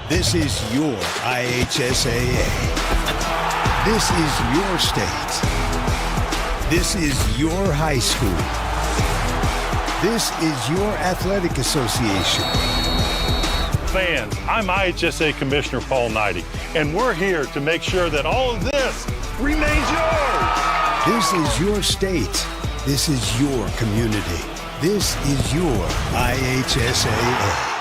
This is your IHSAA. This is your state. This is your high school. This is your athletic association. Fans, I'm IHSA Commissioner Paul Knighty, and we're here to make sure that all of this remains yours. This is your state. This is your community. This is your IHSAA.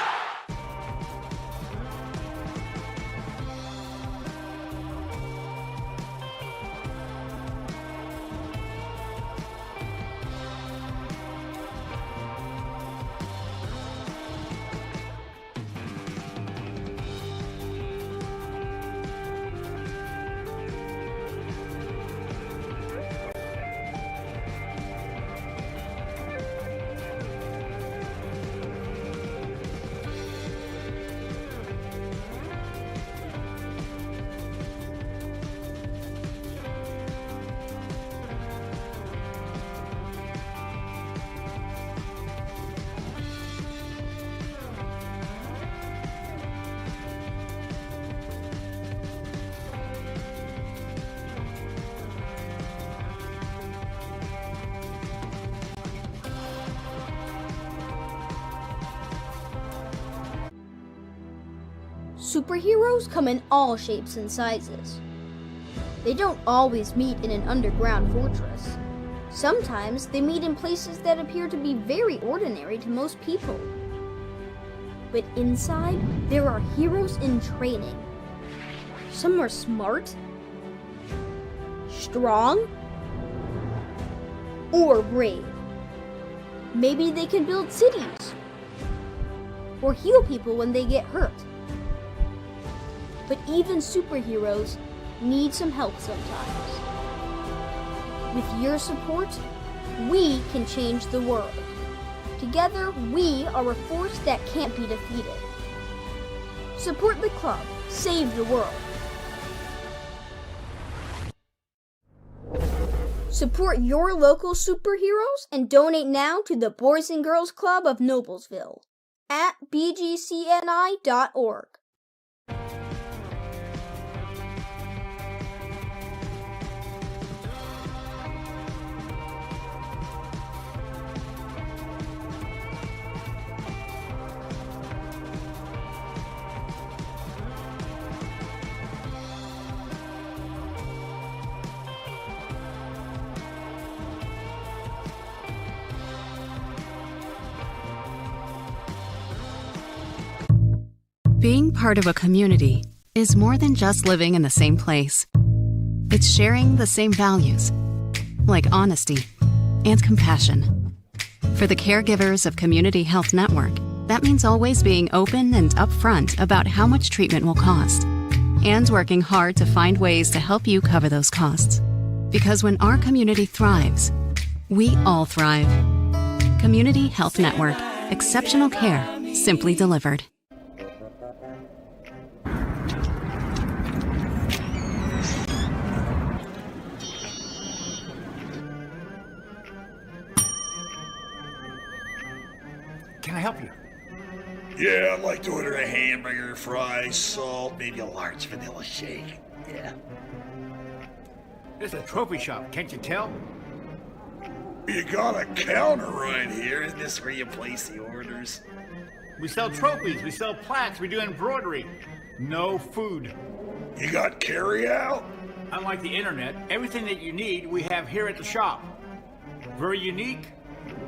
Superheroes come in all shapes and sizes. They don't always meet in an underground fortress. Sometimes they meet in places that appear to be very ordinary to most people. But inside, there are heroes in training. Some are smart, strong, or brave. Maybe they can build cities, or heal people when they get hurt. But even superheroes need some help sometimes. With your support, we can change the world. Together, we are a force that can't be defeated. Support the club. Save the world. Support your local superheroes and donate now to the Boys and Girls Club of Noblesville at bgcni.org. Being part of a community is more than just living in the same place. It's sharing the same values, like honesty and compassion. For the caregivers of Community Health Network, that means always being open and upfront about how much treatment will cost, and working hard to find ways to help you cover those costs. Because when our community thrives, we all thrive. Community Health Network. Exceptional care, simply delivered. Can I help you? Yeah, I'd like to order a hamburger, fries, salt, maybe a large vanilla shake. Yeah. This is a trophy shop, can't you tell? You got a counter right here. Isn't this where you place the orders? We sell trophies, we sell plaques, we do embroidery. No food. You got carry-out? Unlike the internet, everything that you need we have here at the shop. Very unique.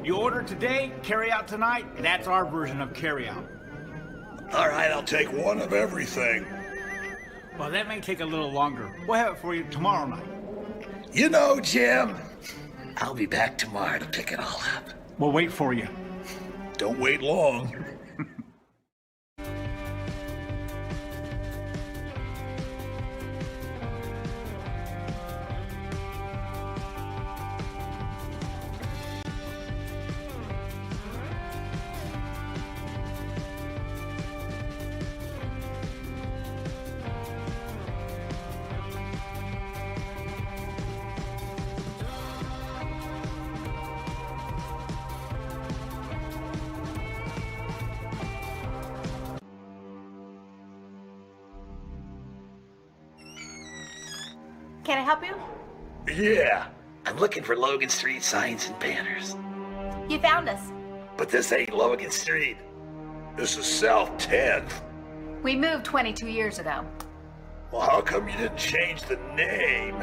You order today, carry out tonight. That's our version of carry out. All right, I'll take one of everything. Well, that may take a little longer. We'll have it for you tomorrow night. You know, Jim, I'll be back tomorrow to pick it all up. We'll wait for you. Don't wait long. Can I help you? Yeah, I'm looking for Logan Street signs and banners. You found us. But this ain't Logan Street. This is South 10th. We moved 22 years ago. Well, how come you didn't change the name?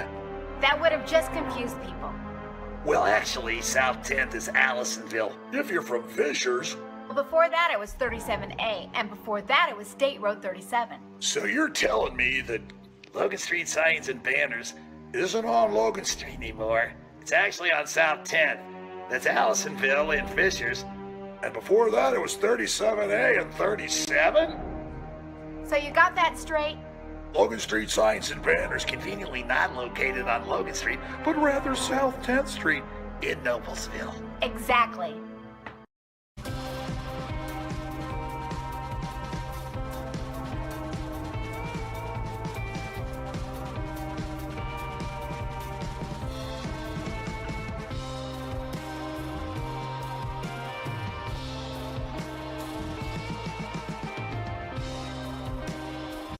That would have just confused people. Well, actually, South 10th is Allisonville. If you're from Fishers. Well, before that it was 37A, and before that it was State Road 37. So you're telling me that Logan Street signs and banners isn't on Logan Street anymore? It's actually on South 10th. That's Allisonville and Fishers. And before that it was 37A and 37? So you got that straight? Logan Street signs and banners conveniently not located on Logan Street, but rather South 10th Street in Noblesville. Exactly.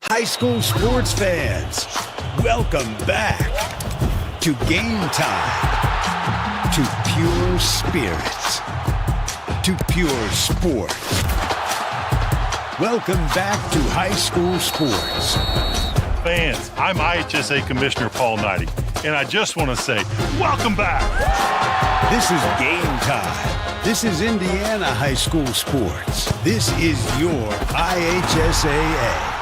High school sports fans, welcome back to Game Time, to pure spirits, to pure sport. Welcome back to high school sports. Fans, I'm IHSA Commissioner Paul Knighty, and I just want to say, welcome back. This is Game Time. This is Indiana high school sports. This is your IHSAA.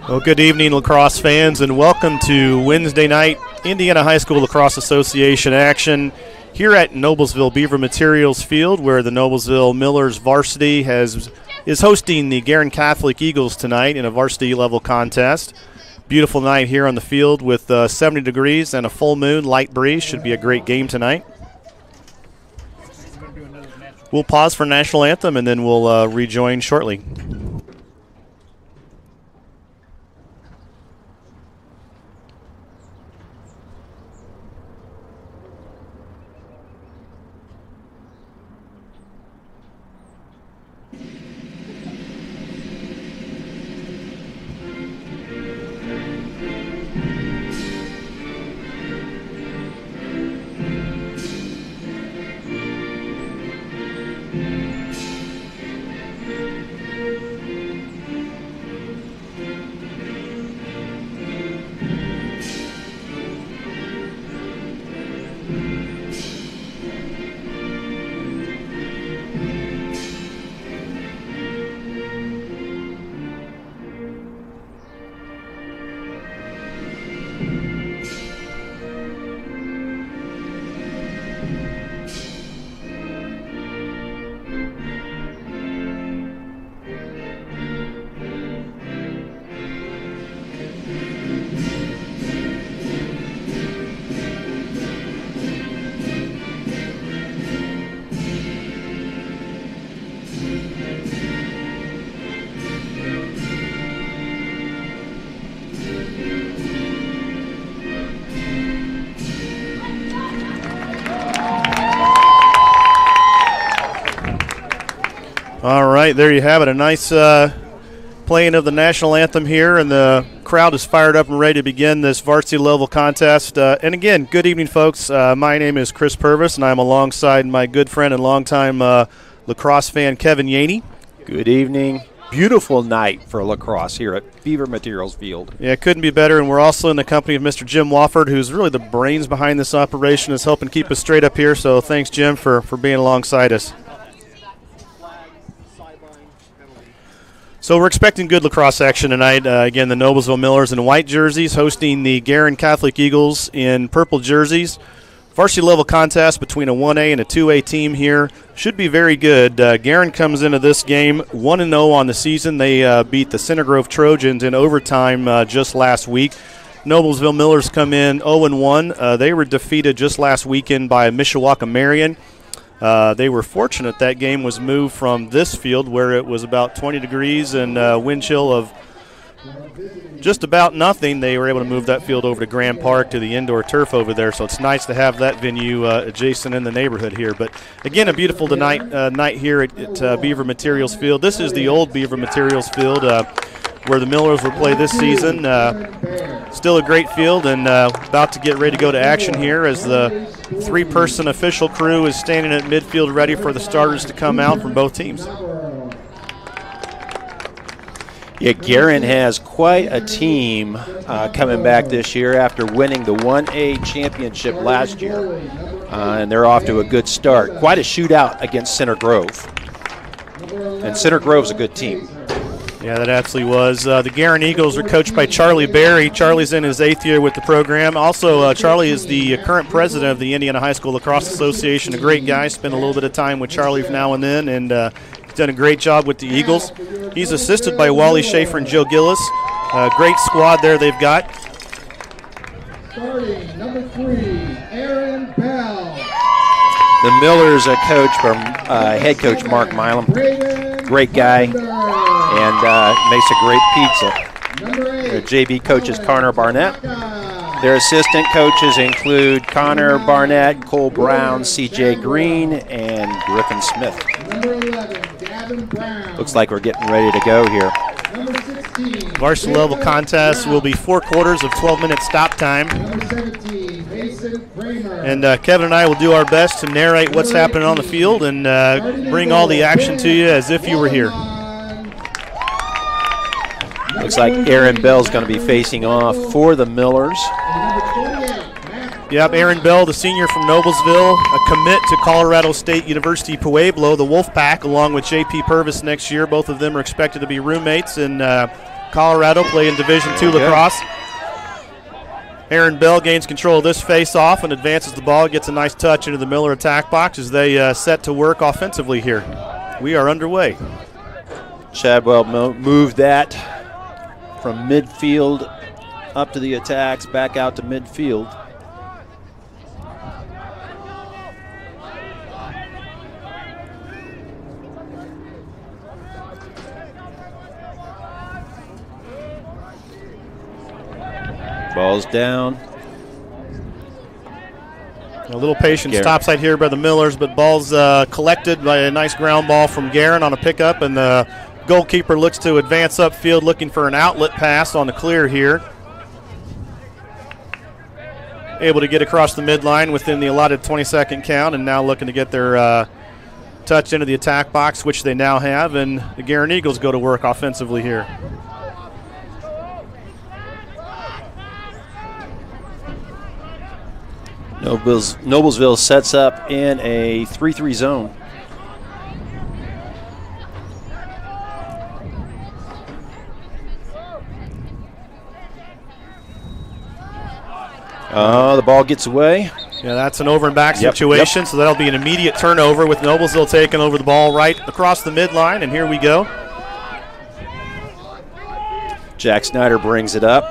Well, good evening, lacrosse fans, and welcome to Wednesday night Indiana High School Lacrosse Association action here at Noblesville Beaver Materials Field, where the Noblesville Millers Varsity is hosting the Guerin Catholic Eagles tonight in a varsity level contest. Beautiful night here on the field with 70 degrees and a full moon, light breeze. Should be a great game tonight. We'll pause for national anthem and then we'll rejoin shortly. All right, there you have it. A nice playing of the national anthem here, and the crowd is fired up and ready to begin this varsity level contest. And again, good evening, folks. My name is Chris Purvis, and I'm alongside my good friend and longtime lacrosse fan, Kevin Yaney. Good evening. Beautiful night for lacrosse here at Beaver Materials Field. Yeah, it couldn't be better, and we're also in the company of Mr. Jim Wofford, who's really the brains behind this operation, is helping keep us straight up here. So thanks, Jim, for being alongside us. So we're expecting good lacrosse action tonight. Again, the Noblesville Millers in white jerseys hosting the Guerin Catholic Eagles in purple jerseys. Varsity level contest between a 1A and a 2A team here. Should be very good. Guerin comes into this game 1-0 on the season. They beat the Center Grove Trojans in overtime just last week. Noblesville Millers come in 0-1. They were defeated just last weekend by Mishawaka Marion. They were fortunate that game was moved from this field where it was about 20 degrees and wind chill of just about nothing, they were able to move that field over to Grand Park to the indoor turf over there. So it's nice to have that venue adjacent in the neighborhood here. But again, a beautiful night here at Beaver Materials Field. This is the old Beaver Materials Field where the Millers will play this season. Still a great field, and about to get ready to go to action here as the 3-person official crew is standing at midfield ready for the starters to come out from both teams. Yeah, Guerin has quite a team coming back this year after winning the 1A championship last year. And they're off to a good start. Quite a shootout against Center Grove. And Center Grove's a good team. Yeah, that absolutely was. The Guerin Eagles are coached by Charlie Berry. Charlie's in his 8th year with the program. Also, Charlie is the current president of the Indiana High School Lacrosse Association. A great guy. Spent a little bit of time with Charlie now and then, and he's done a great job with the Eagles. He's assisted by Wally Schaefer and Joe Gillis. Great squad there they've got. Starting number 3, Aaron Bell. The Millers are coached by head coach Mark Milam. Great guy, and makes a great pizza. Their JV coach is Connor Barnett. Their assistant coaches include Connor Barnett, Cole Brown, CJ Green, and Griffin Smith. Number 11, Gavin Brown. Looks like we're getting ready to go here. Number 16, Varsity level contest will be 4 quarters of 12-minute stop time. Number 17, Mason Kramer. And Kevin and I will do our best to narrate what's happening on the field and bring all the action to you as if you were here. Looks like Aaron Bell's going to be facing off for the Millers. Yep, Aaron Bell, the senior from Noblesville, a commit to Colorado State University Pueblo, the Wolfpack, along with J.P. Purvis next year. Both of them are expected to be roommates in Colorado, play in Division II lacrosse. Aaron Bell gains control of this face-off and advances the ball, gets a nice touch into the Miller attack box as they set to work offensively here. We are underway. Chadwell moved that from midfield up to the attacks, back out to midfield. Ball's down. A little patience topside here by the Millers, but ball's collected by a nice ground ball from Guerin on a pickup, and the goalkeeper looks to advance upfield looking for an outlet pass on the clear here. Able to get across the midline within the allotted 20-second count, and now looking to get their touch into the attack box, which they now have, and the Guerin Eagles go to work offensively here. Noblesville sets up in a 3-3 zone. The ball gets away. Yeah, that's an over and back situation, so that'll be an immediate turnover with Noblesville taking over the ball right across the midline, and here we go. Jack Snyder brings it up.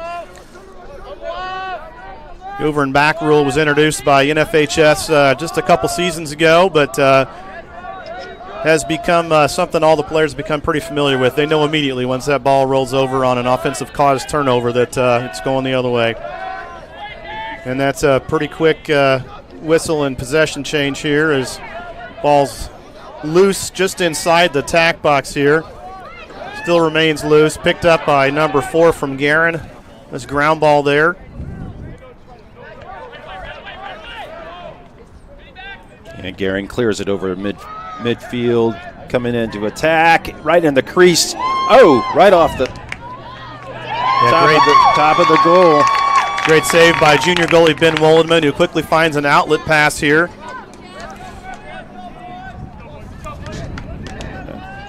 The over and back rule was introduced by NFHS just a couple seasons ago, but has become something all the players have become pretty familiar with. They know immediately once that ball rolls over on an offensive cause turnover that it's going the other way. And that's a pretty quick whistle and possession change here as ball's loose just inside the tack box here. Still remains loose, picked up by number 4 from Guerin. This ground ball there. And Guerin clears it over midfield, coming into attack, right in the crease. Oh, right off the top of the goal. Great save by junior goalie Ben Wollenman, who quickly finds an outlet pass here.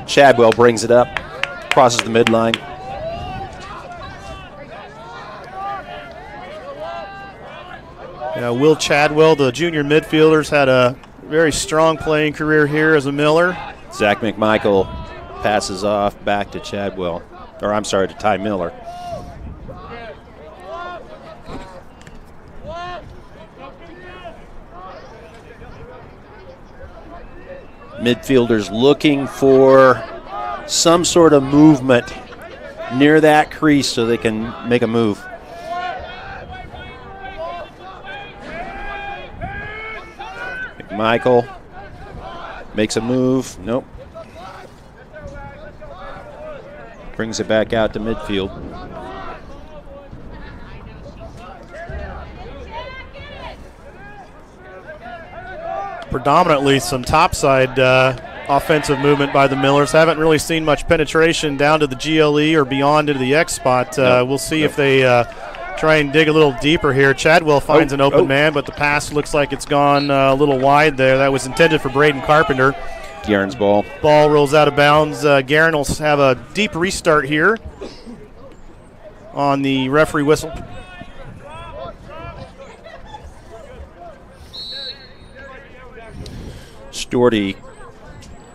Chadwell brings it up, crosses the midline. Will Chadwell, the junior midfielders, had a very strong playing career here as a Miller. Zach McMichael passes off back to Chadwell, or I'm sorry, to Ty Miller. Midfielders looking for some sort of movement near that crease so they can make a move. McMichael makes a move. Nope. Brings it back out to midfield. Predominantly some topside offensive movement by the Millers. Haven't really seen much penetration down to the GLE or beyond into the X spot. We'll see if they try and dig a little deeper here. Chadwell finds an open man, but the pass looks like it's gone a little wide there. That was intended for Braden Carpenter. Guerin's ball. Ball rolls out of bounds. Guerin will have a deep restart here on the referee whistle. Storty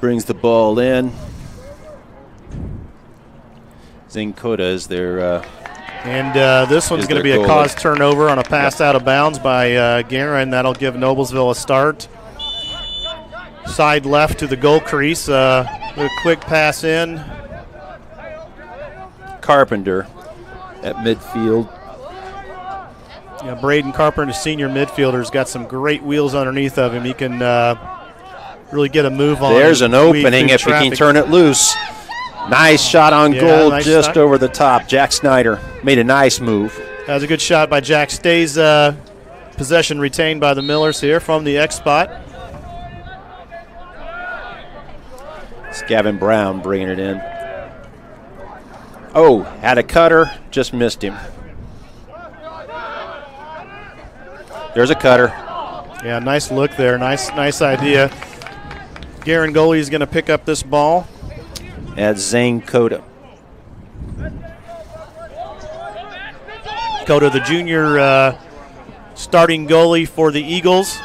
brings the ball in. Zinkota is their this one's going to be a cause turnover on a pass out of bounds by Guerin. That'll give Noblesville a start. Side left to the goal crease. A quick pass in. Carpenter at midfield. Yeah, Braden Carpenter, senior midfielder, has got some great wheels underneath of him. He can really get a move on. There's an opening if he can turn it loose. Nice shot on goal, nice just shot. Over the top. Jack Snyder made a nice move. That was a good shot by Jack. Stays possession retained by the Millers here from the X spot. It's Gavin Brown bringing it in. Oh, had a cutter, just missed him. There's a cutter. Yeah, nice look there. Nice idea. Guerin goalie is going to pick up this ball. At Zane Cota. Cota, the junior starting goalie for the Eagles.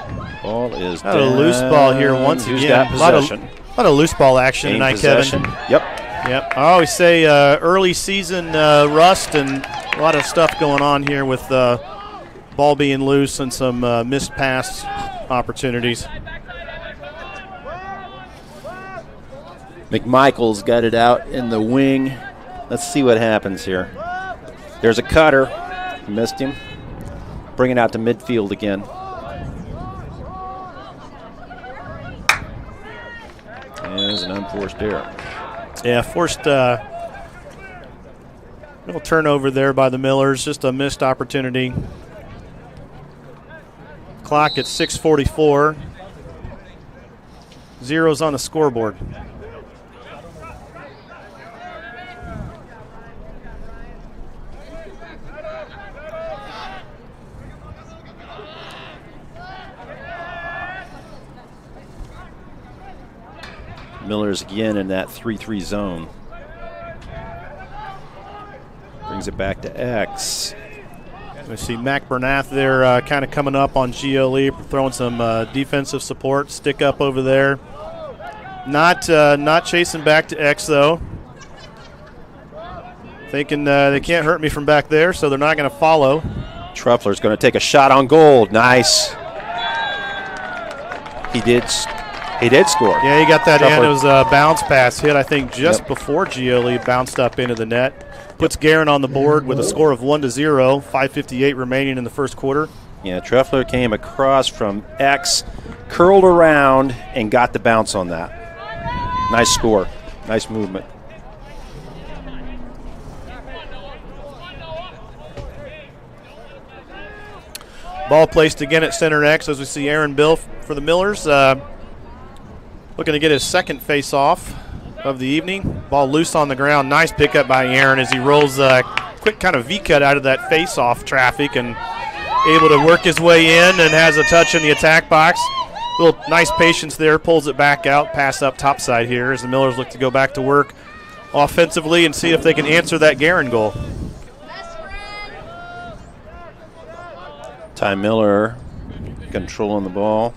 Ball is a loose ball here once again. A lot of loose ball action tonight, Kevin. Yep. I always say early season rust and a lot of stuff going on here with ball being loose and some missed pass opportunities. McMichael's got it out in the wing. Let's see what happens here. There's a cutter. Missed him. Bring it out to midfield again. There's an unforced error. Yeah, forced little turnover there by the Millers. Just a missed opportunity. Clock at 6:44. Zeros on the scoreboard. Millers again in that 3-3 zone. Brings it back to X. We see Mac Bernath there kind of coming up on GLE, throwing some defensive support. Stick up over there. Not chasing back to X, though. Thinking they can't hurt me from back there, so they're not going to follow. Truffler's going to take a shot on goal. Nice. He did score. Yeah, he got that in. It was a bounce pass hit, I think, just before GLE bounced up into the net. Puts Guerin on the board with a score of 1-0, 5:58 remaining in the first quarter. Yeah, Truffler came across from X, curled around, and got the bounce on that. Nice score. Nice movement. Ball placed again at center X as we see Aaron Bill for the Millers. Looking to get his second face-off of the evening. Ball loose on the ground. Nice pickup by Aaron as he rolls a quick kind of V-cut out of that face-off traffic and able to work his way in and has a touch in the attack box. Little nice patience there. Pulls it back out. Pass up topside here as the Millers look to go back to work offensively and see if they can answer that Guerin goal. Ty Miller controlling the ball.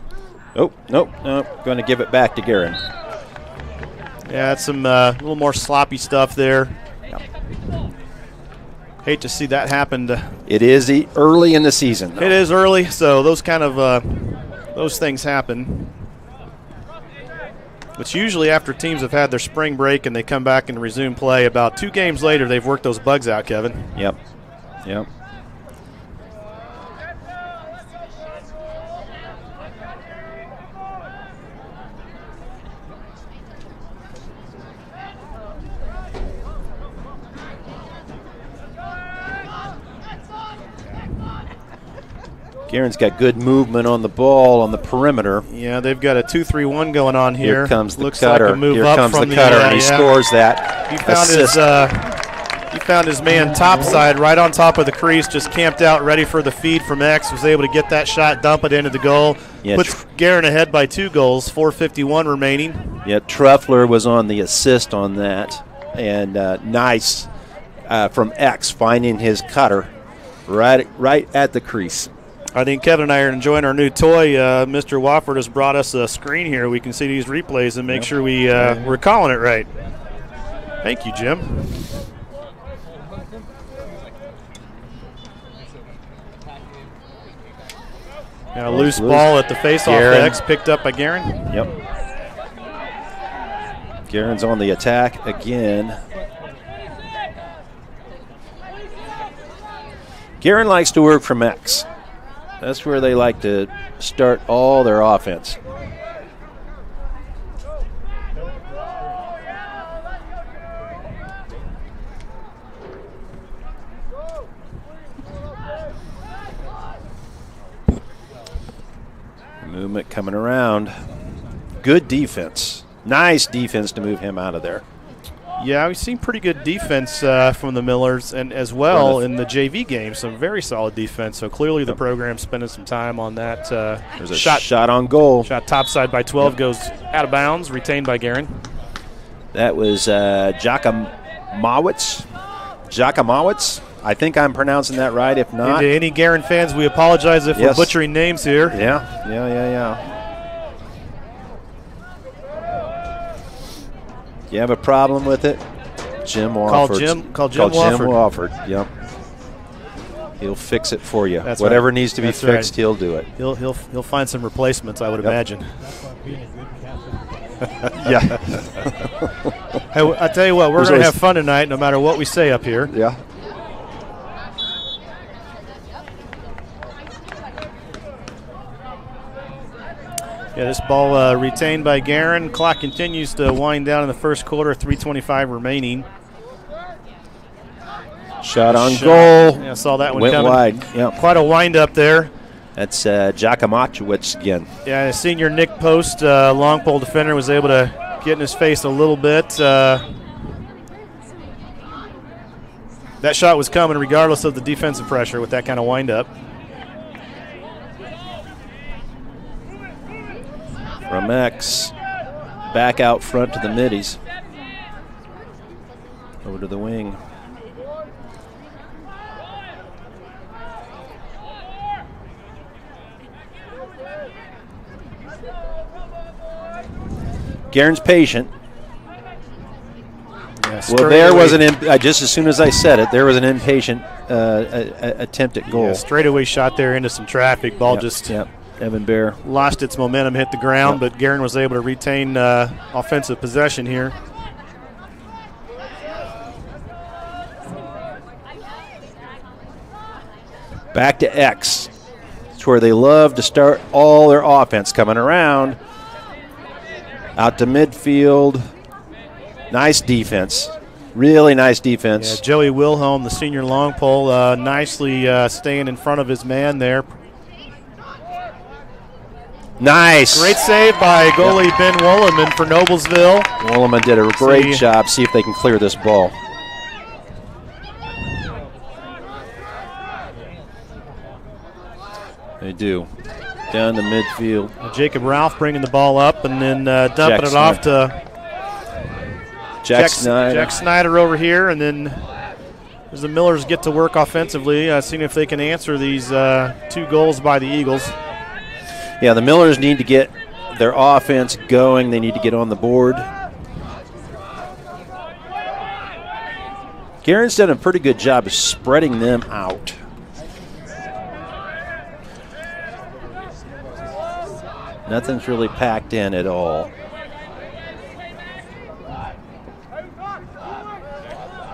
Oh, nope. Going to give it back to Guerin. Yeah, that's some a little more sloppy stuff there. Hate to see that happen. It is early in the season, though. It is early, so those kind of those things happen. It's usually after teams have had their spring break and they come back and resume play. About 2 games later, they've worked those bugs out, Kevin. Yep. Yep. Guerin's got good movement on the ball on the perimeter. Yeah, they've got a 2-3-1 going on here. Here comes the Looks cutter. Like a move Here up comes from the cutter, and he scores that. He found his man topside right on top of the crease, just camped out ready for the feed from X, was able to get that shot, dump it into the goal. Yeah, puts Guerin ahead by 2 goals, 4:51 remaining. Yeah, Truffler was on the assist on that. And nice from X finding his cutter right at the crease. I think Kevin and I are enjoying our new toy. Mr. Wofford has brought us a screen here. We can see these replays and make sure we're calling it right. Thank you, Jim. Got a loose ball at the face-off X, picked up by Guerin. Yep. Guerin's on the attack again. Guerin likes to work from X. That's where they like to start all their offense. Movement coming around. Good defense. Nice defense to move him out of there. Yeah, we've seen pretty good defense from the Millers, and as well in the JV game, some very solid defense. So clearly the program's spending some time on that. There's a shot on goal. Shot topside by 12, goes out of bounds, retained by Guerin. That was Jakamowicz. I think I'm pronouncing that right. If not, to any Guerin fans, we apologize if we're butchering names here. Yeah. You have a problem with it? Jim Wofford. Call Jim Wofford. Yep. He'll fix it for you. That's Whatever right. needs to be That's fixed, right. he'll do it. He'll find some replacements, I would imagine. Yeah. Hey, I tell you what, we're going to have fun tonight, no matter what we say up here. Yeah. Yeah, this ball retained by Guerin. Clock continues to wind down in the first quarter, 3:25 remaining. Shot on goal. Yeah, saw that one Went coming. wide. Yep. Quite a wind up there. That's Jakamowicz again. Yeah, senior Nick Post, long pole defender, was able to get in his face a little bit. That shot was coming regardless of the defensive pressure with that kind of wind up. From X, back out front to the middies. Over to the wing. Guerin's patient. Well, there was just as soon as I said it, there was an impatient attempt at goal. Yeah, straightaway shot there into some traffic. Ball Evan Bear lost its momentum, hit the ground, but Guerin was able to retain offensive possession here. Back to X. It's where they love to start all their offense coming around. Out to midfield. Nice defense. Really nice defense. Yeah, Joey Wilhelm, the senior long pole, nicely staying in front of his man there. Nice. Great save by goalie Ben Wolleman for Noblesville. Wolleman did a great job. See if they can clear this ball. They do. Down the midfield. Jacob Ralph bringing the ball up and then dumping it off to Jack Snyder over here. And then as the Millers get to work offensively, seeing if they can answer these 2 goals by the Eagles. Yeah, the Millers need to get their offense going. They need to get on the board. Guerin's done a pretty good job of spreading them out. Nothing's really packed in at all.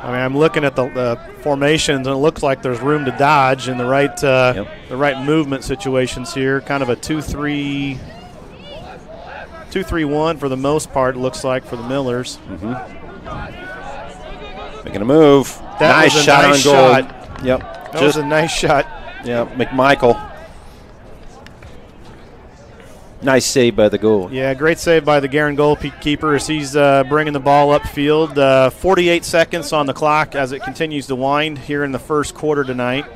I mean, I'm looking at the formations, and it looks like there's room to dodge in the right movement situations here. Kind of a 2-3-1 for the most part, it looks like, for the Millers. Making a move. That nice was a shot nice on goal. shot. Yep. That was a nice shot. Yeah, McMichael. Nice save by the goal. Yeah, great save by the Guerin goalkeeper as he's bringing the ball upfield. 48 seconds on the clock as it continues to wind here in the first quarter tonight.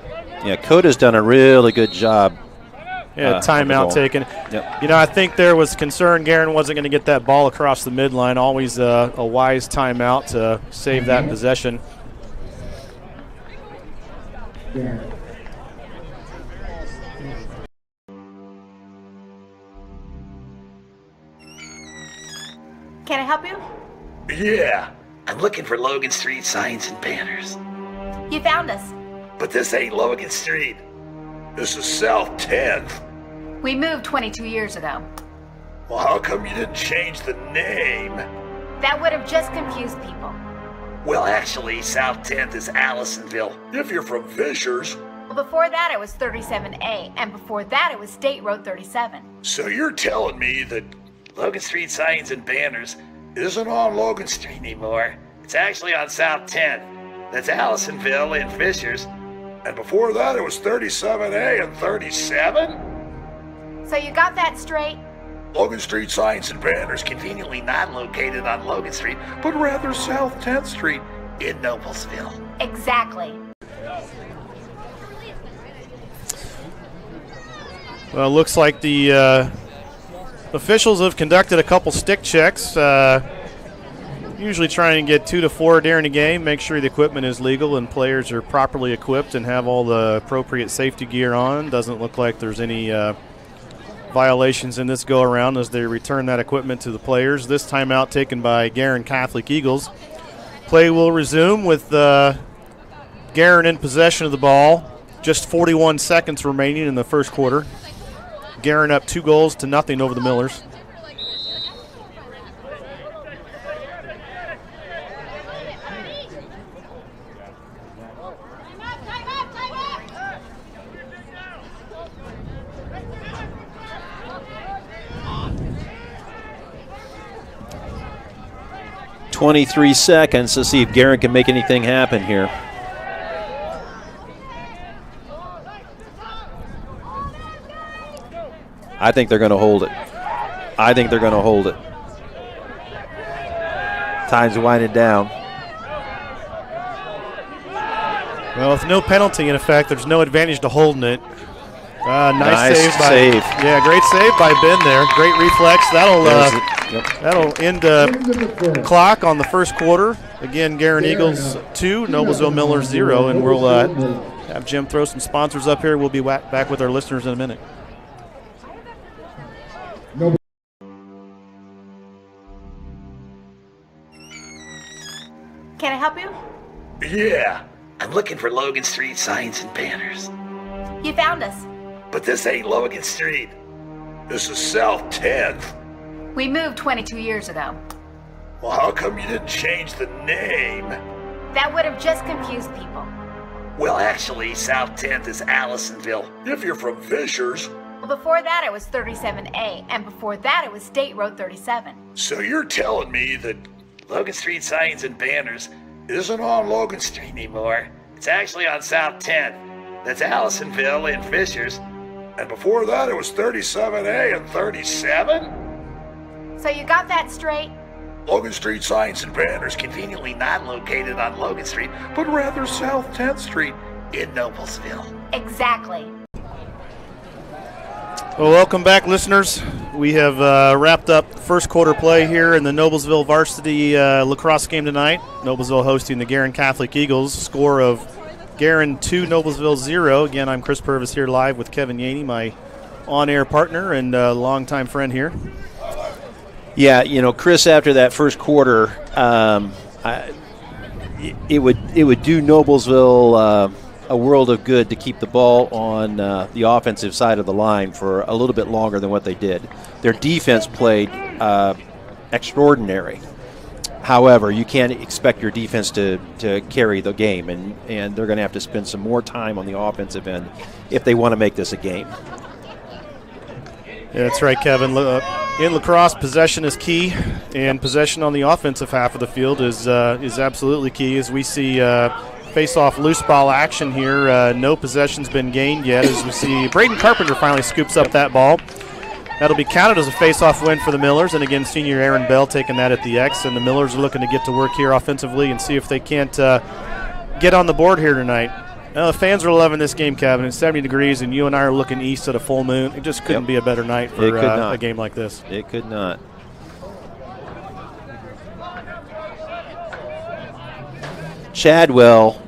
Yeah, Coda's done a really good job. Yeah, timeout taken. Yep. You know, I think there was concern Guerin wasn't going to get that ball across the midline. Always a wise timeout to save that possession. Can I help you? Yeah, I'm looking for Logan Street signs and banners. You found us. But this ain't Logan Street. This is South 10th. We moved 22 years ago. Well, how come you didn't change the name? That would have just confused people. Well, actually, South 10th is Allisonville. If you're from Fishers. Well, before that it was 37A, and before that it was State Road 37. So you're telling me that Logan Street signs and banners isn't on Logan Street anymore. It's actually on South 10th. That's Allisonville and Fishers. And before that, it was 37A and 37? So you got that straight? Logan Street signs and banners conveniently not located on Logan Street, but rather South 10th Street in Noblesville. Exactly. Well, it looks like the officials have conducted a couple stick checks. Usually trying to get 2 to 4 during the game, make sure the equipment is legal and players are properly equipped and have all the appropriate safety gear on. Doesn't look like there's any violations in this go-around as they return that equipment to the players. This timeout taken by Guerin Catholic Eagles. Play will resume with Guerin in possession of the ball. Just 41 seconds remaining in the first quarter. Guerin up 2-0 over the Millers. .23 seconds to see if Guerin can make anything happen here. I think they're going to hold it. Time's winding down. Well, with no penalty in effect, there's no advantage to holding it. Nice save. Yeah, great save by Ben there. Great reflex. That'll end the clock on the first quarter. Again, Guerin Eagles 2, Noblesville Millers 0, and we'll have Jim throw some sponsors up here. We'll be back with our listeners in a minute. Can I help you? Yeah, I'm looking for Logan Street signs and banners. You found us. But this ain't Logan Street. This is South 10th. We moved 22 years ago. Well, how come you didn't change the name? That would have just confused people. Well, actually, South 10th is Allisonville. If you're from Fishers. Well, before that it was 37A, and before that it was State Road 37. So you're telling me that Logan Street signs and banners isn't on Logan Street anymore. It's actually on South 10th. That's Allisonville and Fishers. And before that, it was 37A and 37? So you got that straight? Logan Street signs and banners conveniently not located on Logan Street, but rather South 10th Street in Noblesville. Exactly. Well, welcome back, listeners. We have wrapped up first quarter play here in the Noblesville Varsity lacrosse game tonight. Noblesville hosting the Guerin Catholic Eagles. Score of Guerin 2, Noblesville 0. Again, I'm Chris Purvis here live with Kevin Yaney, my on-air partner and longtime friend here. Yeah, Chris, after that first quarter, it would do Noblesville a world of good to keep the ball on the offensive side of the line for a little bit longer than what they did. Their defense played extraordinary. However, you can't expect your defense to carry the game, and they're going to have to spend some more time on the offensive end if they want to make this a game. Yeah, that's right, Kevin. In lacrosse, possession is key, and possession on the offensive half of the field is absolutely key. As we see face-off loose ball action here, no possession's been gained yet. As we see Braden Carpenter finally scoops up that ball. That'll be counted as a face-off win for the Millers, and again, senior Aaron Bell taking that at the X, and the Millers are looking to get to work here offensively and see if they can't get on the board here tonight. The fans are loving this game, Kevin. It's 70 degrees, and you and I are looking east at a full moon. It just couldn't be a better night for a game like this. It could not. Chadwell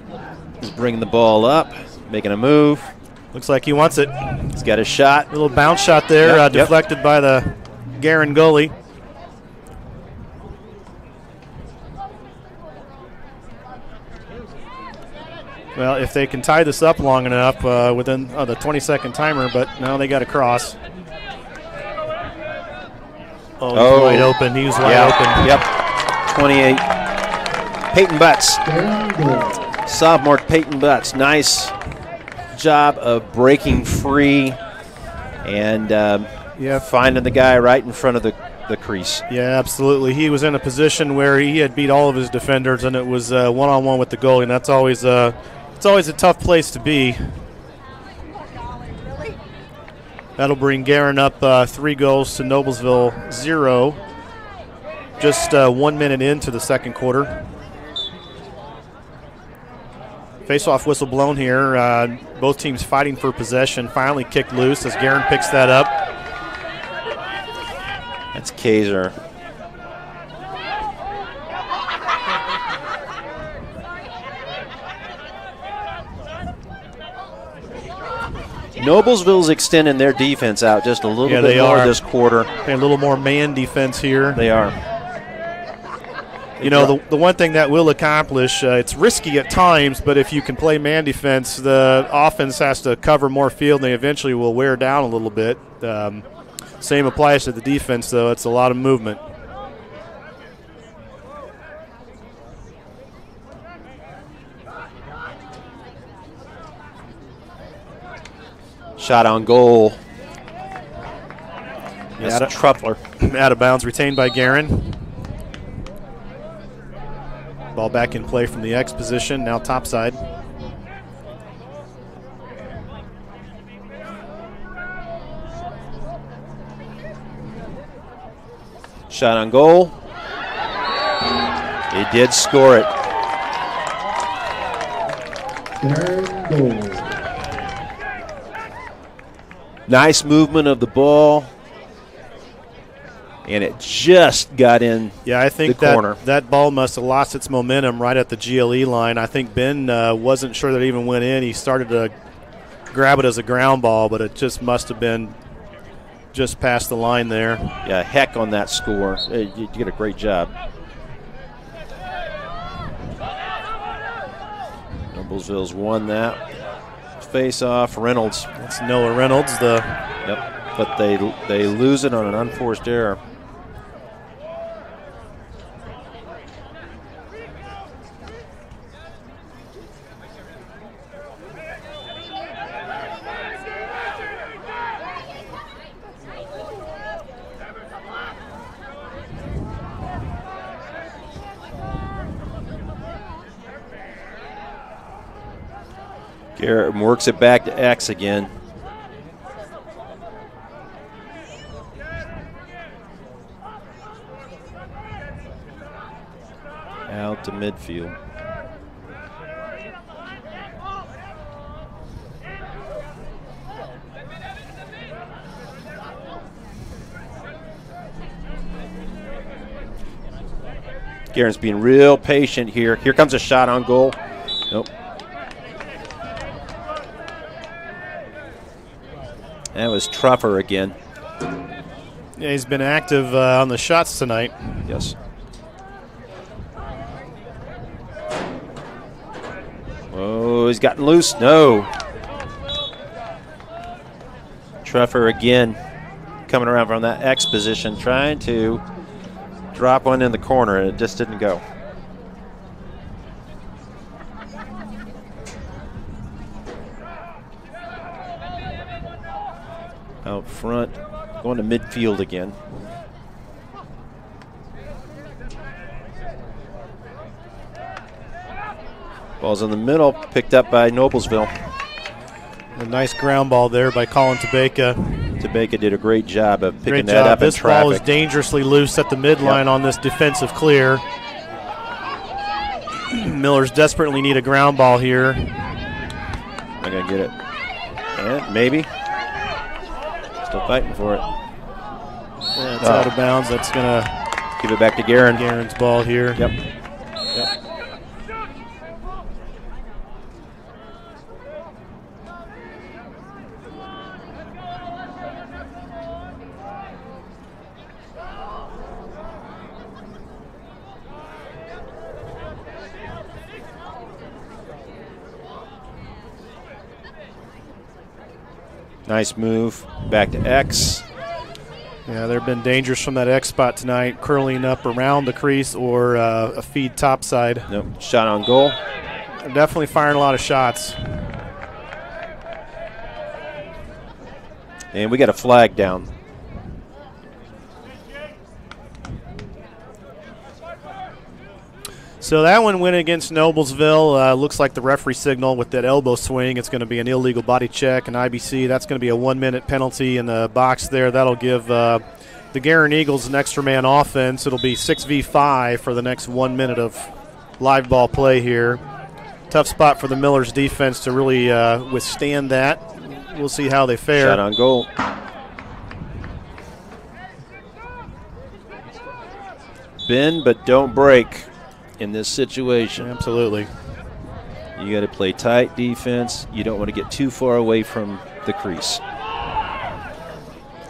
is bringing the ball up, making a move. Looks like he wants it. He's got a shot. A little bounce shot there, deflected by the Guerin goalie. Well, if they can tie this up long enough within the 20-second timer, but now they got to cross. Oh, he's wide open. He was wide open. Yep. 28. Peyton Butts. Sophomore Peyton Butts. Nice job of breaking free and finding the guy right in front of the crease. Yeah, absolutely. He was in a position where he had beat all of his defenders, and it was one-on-one with the goalie, and that's always it's always a tough place to be. That'll bring Guerin up 3 goals to Noblesville 0. Just 1 minute into the second quarter. Face-off whistle blown here. Both teams fighting for possession. Finally kicked loose as Guerin picks that up. That's Kaiser. Noblesville's extending their defense out just a little bit more this quarter. A little more man defense here. They are. You know, the one thing that will accomplish, it's risky at times, but if you can play man defense, the offense has to cover more field, and they eventually will wear down a little bit. Same applies to the defense, though. It's a lot of movement. Shot on goal. That's Truffler. Out of bounds, retained by Guerin. Ball back in play from the X position, now topside. Shot on goal. He did score it. Third goal. Nice movement of the ball. And it just got in I think the corner. That ball must have lost its momentum right at the GLE line. I think Ben wasn't sure that it even went in. He started to grab it as a ground ball, but it just must have been just past the line there. Yeah, heck on that score. You did a great job. Noblesville's won that face-off. Reynolds. That's Noah Reynolds. But they lose it on an unforced error. Garrett works it back to X again. Out to midfield. Guerin's being real patient here. Here comes a shot on goal. Nope. That was Truffer again. Yeah, he's been active on the shots tonight. Yes. Oh, he's gotten loose. No. Truffer again coming around from that X position, trying to drop one in the corner, and it just didn't go. Out front, going to midfield again. Ball's in the middle, picked up by Noblesville. A nice ground ball there by Colin Tabeka. Tabeka did a great job of picking that up in This traffic. ball is dangerously loose at the midline on this defensive clear. Millers desperately need a ground ball here. Not going to get it. And maybe. Still fighting for it. Yeah, it's out of bounds. That's going to give it back to Guerin. Guerin's ball here. Yep. Nice move. Back to X. Yeah, they've been dangerous from that X spot tonight, curling up around the crease or a feed topside. Nope. Shot on goal. They're definitely firing a lot of shots. And we got a flag down. So that one went against Noblesville. Looks like the referee signal with that elbow swing. It's going to be an illegal body check, and IBC. That's going to be a 1-minute penalty in the box there. That'll give the Guerin Eagles an extra man offense. It'll be 6v5 for the next 1 minute of live ball play here. Tough spot for the Millers defense to really withstand that. We'll see how they fare. Shot on goal. Bend but don't break in this situation. Absolutely. You got to play tight defense. You don't want to get too far away from the crease.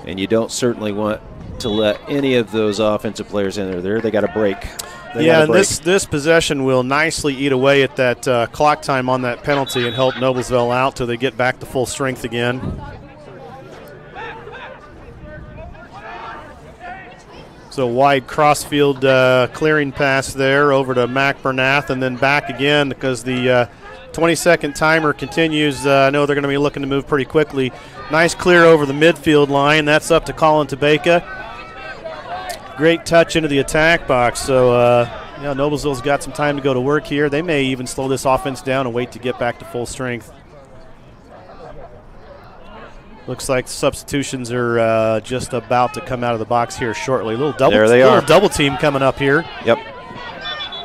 And you don't certainly want to let any of those offensive players in there. They got to break. And this possession will nicely eat away at that clock time on that penalty and help Noblesville out till they get back to full strength again. So wide crossfield clearing pass there over to Mac Bernath and then back again because the 20-second timer continues. I know they're going to be looking to move pretty quickly. Nice clear over the midfield line. That's up to Colin Tabeka. Great touch into the attack box. So, Noblesville's got some time to go to work here. They may even slow this offense down and wait to get back to full strength. Looks like substitutions are just about to come out of the box here shortly. Little double team coming up here. Yep.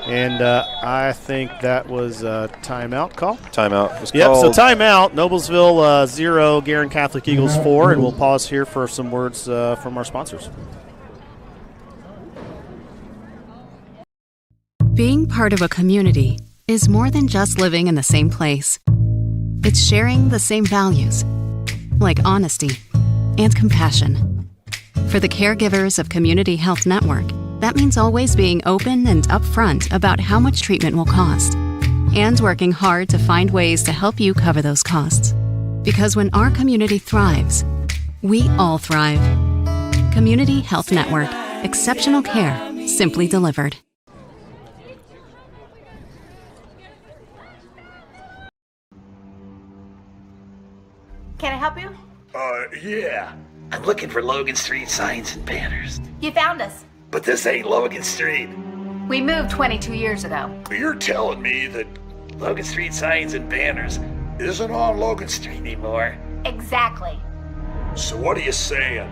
And I think that was a timeout call. Timeout was called. Yep, so timeout. Noblesville 0, Guerin Catholic Eagles 4. And we'll pause here for some words from our sponsors. Being part of a community is more than just living in the same place. It's sharing the same values, like honesty and compassion. For the caregivers of Community Health Network, that means always being open and upfront about how much treatment will cost, and working hard to find ways to help you cover those costs. Because when our community thrives, we all thrive. Community Health Network. Exceptional care, simply delivered. Can I help you? Yeah. I'm looking for Logan Street signs and banners. You found us. But this ain't Logan Street. We moved 22 years ago. You're telling me that Logan Street signs and banners isn't on Logan Street anymore? Exactly. So what are you saying?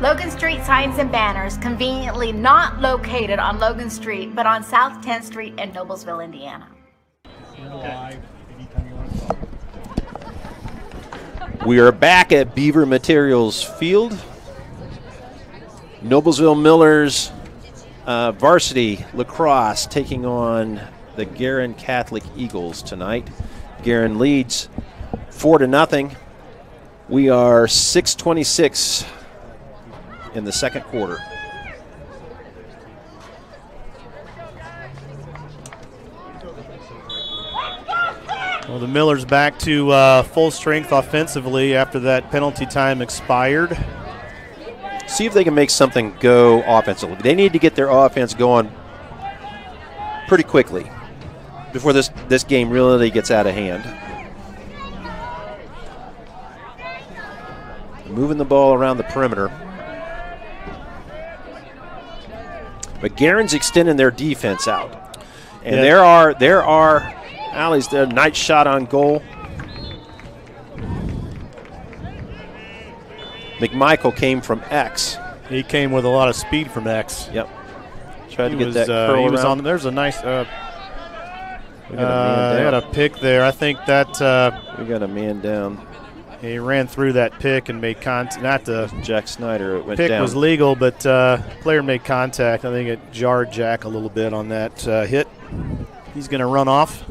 Logan Street signs and banners conveniently not located on Logan Street, but on South 10th Street in Noblesville, Indiana. We are back at Beaver Materials Field. Noblesville Millers Varsity Lacrosse taking on the Guerin Catholic Eagles tonight. Guerin leads 4-0. We are 6:26 in the second quarter. Well, the Millers back to full strength offensively after that penalty time expired. see if they can make something go offensively. They need to get their offense going pretty quickly before this game really gets out of hand. Moving the ball around the perimeter. But Guerin's extending their defense out. And there are alleys there. Nice shot on goal. McMichael came from X. He came with a lot of speed from X. Yep. Tried to get that curl he was around. on. There's a nice. They got a pick there. I think that. We got a man down. He ran through that pick and made contact. Not the Jack Snyder. It went pick down. was legal, but player made contact. I think it jarred Jack a little bit on that hit. He's going to run off.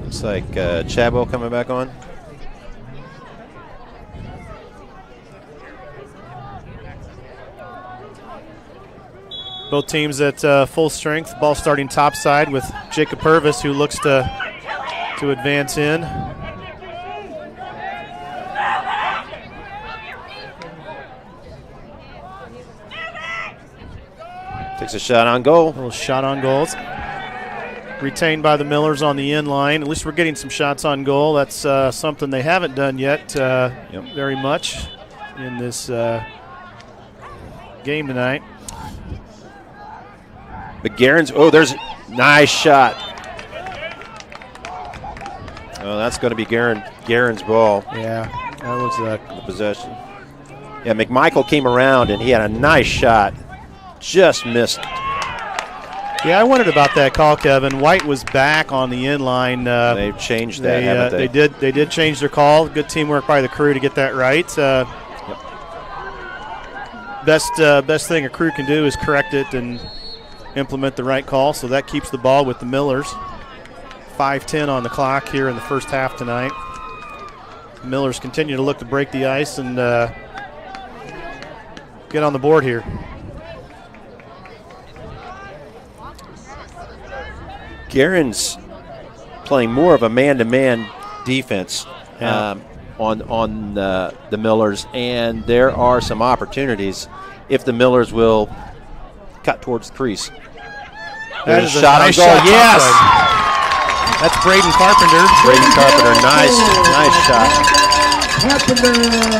Looks like Chabo coming back on. Both teams at full strength. Ball starting topside with Jacob Purvis, who looks to advance in. Takes a shot on goal. A little shot on goals. Retained by the Millers on the end line. At least we're getting some shots on goal. That's something they haven't done yet very much in this game tonight. But Guerin's, there's a nice shot. Oh, that's going to be Guerin's ball. Yeah, that was the possession. Yeah, McMichael came around and he had a nice shot. Just missed. Yeah, I wondered about that call, Kevin. White was back on the end line. They've changed that, haven't they? They did change their call. Good teamwork by the crew to get that right. Best thing a crew can do is correct it and implement the right call, so that keeps the ball with the Millers. 5:10 on the clock here in the first half tonight. The Millers continue to look to break the ice and get on the board here. Guerin's playing more of a man-to-man defense on the Millers, and there are some opportunities if the Millers will cut towards the crease. There's a shot on goal. Yes! That's Braden Carpenter. Nice shot.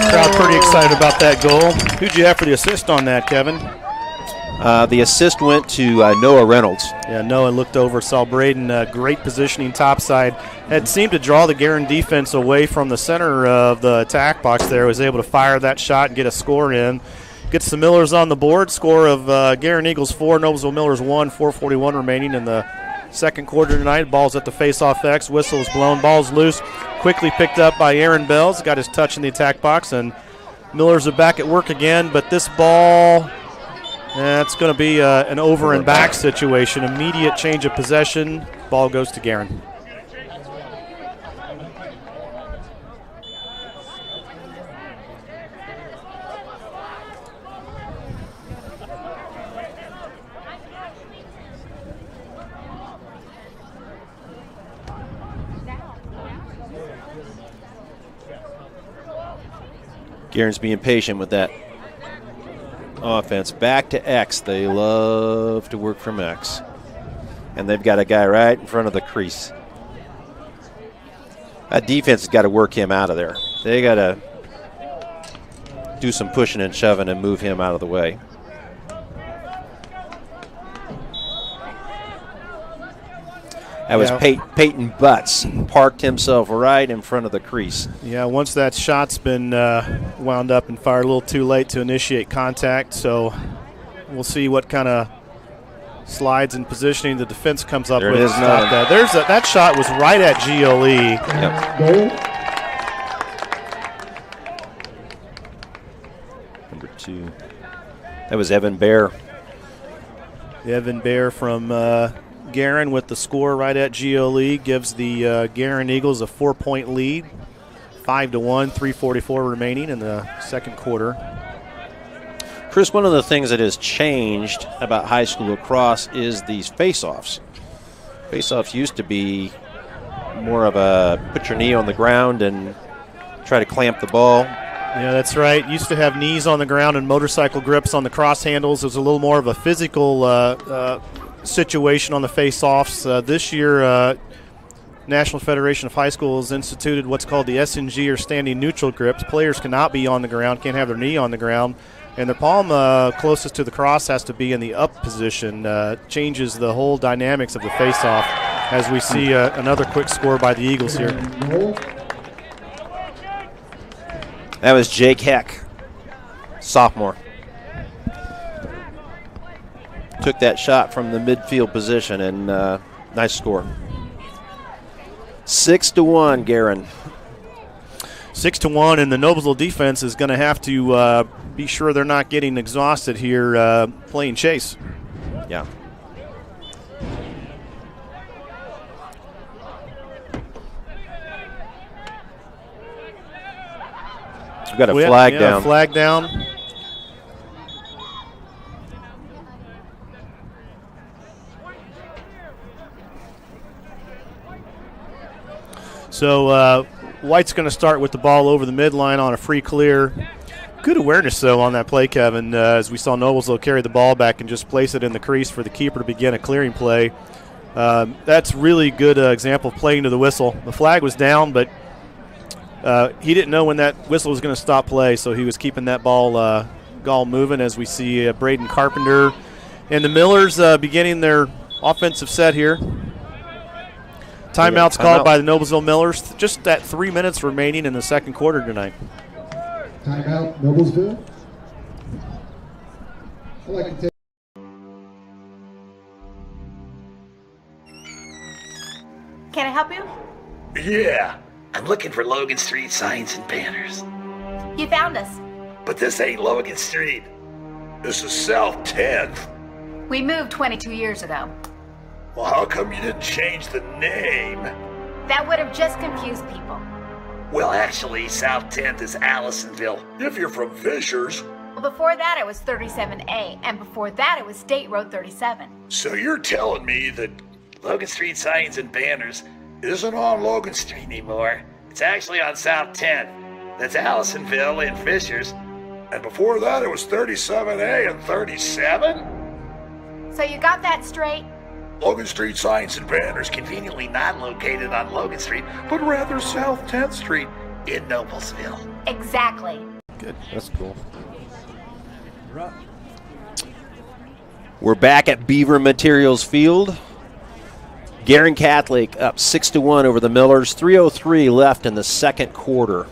Crowd pretty excited about that goal. Who'd you have for the assist on that, Kevin? The assist went to Noah Reynolds. Yeah, Noah looked over, saw Braden, great positioning topside. Had seemed to draw the Guerin defense away from the center of the attack box there. Was able to fire that shot and get a score in. Gets the Millers on the board. Score of Guerin Eagles 4, Noblesville Millers 1, 4:41 remaining in the second quarter tonight. Ball's at the face-off X. Whistle is blown. Ball's loose. Quickly picked up by Aaron Bells. Got his touch in the attack box, and Millers are back at work again. But this ball, it's going to be an over and back situation. Immediate change of possession. Ball goes to Guerin. Guerin's being patient with that offense. Back to X. They love to work from X. And they've got a guy right in front of the crease. That defense has got to work him out of there. They got to do some pushing and shoving and move him out of the way. That was Peyton Butts. Parked himself right in front of the crease. Yeah, once that shot's been wound up and fired a little too late to initiate contact, so we'll see what kind of slides and positioning the defense comes up with. There it is. That shot was right at GLE. Yep. Number 2. That was Evan Bear. Evan Bear from Guerin with the score right at GLE gives the Guerin Eagles a 4-point lead. 5-1, 3:44 remaining in the second quarter. Chris, one of the things that has changed about high school lacrosse is these face-offs. Face-offs used to be more of a put your knee on the ground and try to clamp the ball. Yeah, that's right. Used to have knees on the ground and motorcycle grips on the cross handles. It was a little more of a physical situation on the face-offs. This year, National Federation of High Schools instituted what's called the SNG, or standing neutral grips. Players cannot be on the ground, can't have their knee on the ground, and their palm closest to the cross has to be in the up position. Changes the whole dynamics of the face-off, as we see another quick score by the Eagles here. That was Jake Heck, sophomore. Took that shot from the midfield position, and nice score. 6-1, Guerin. 6-1, and the Noblesville defense is going to have to be sure they're not getting exhausted here playing chase. Yeah. We've got a flag down. Flag down. So White's going to start with the ball over the midline on a free clear. Good awareness, though, on that play, Kevin, as we saw Noblesville carry the ball back and just place it in the crease for the keeper to begin a clearing play. That's really good example of playing to the whistle. The flag was down, but he didn't know when that whistle was going to stop play, so he was keeping that ball moving, as we see Braden Carpenter and the Millers beginning their offensive set here. Timeout's called by the Noblesville Millers. Just that 3 minutes remaining in the second quarter tonight. Timeout, Noblesville. I'd like to take. Can I help you? Yeah, I'm looking for Logan Street signs and banners. You found us. But this ain't Logan Street. This is South 10th. We moved 22 years ago. Well, how come you didn't change the name? That would have just confused people. Well, actually, South 10th is Allisonville, if you're from Fishers. Well, before that it was 37A, and before that it was State Road 37. So you're telling me that Logan Street signs and banners isn't on Logan Street anymore? It's actually on South 10th. That's Allisonville and Fishers. And before that it was 37A and 37? So you got that straight? Logan Street signs and banners conveniently not located on Logan Street, but rather South 10th Street in Noblesville. Exactly. Good. That's cool. We're back at Beaver Materials Field. Guerin Catholic up 6-1 over the Millers. 3:03 left in the second quarter.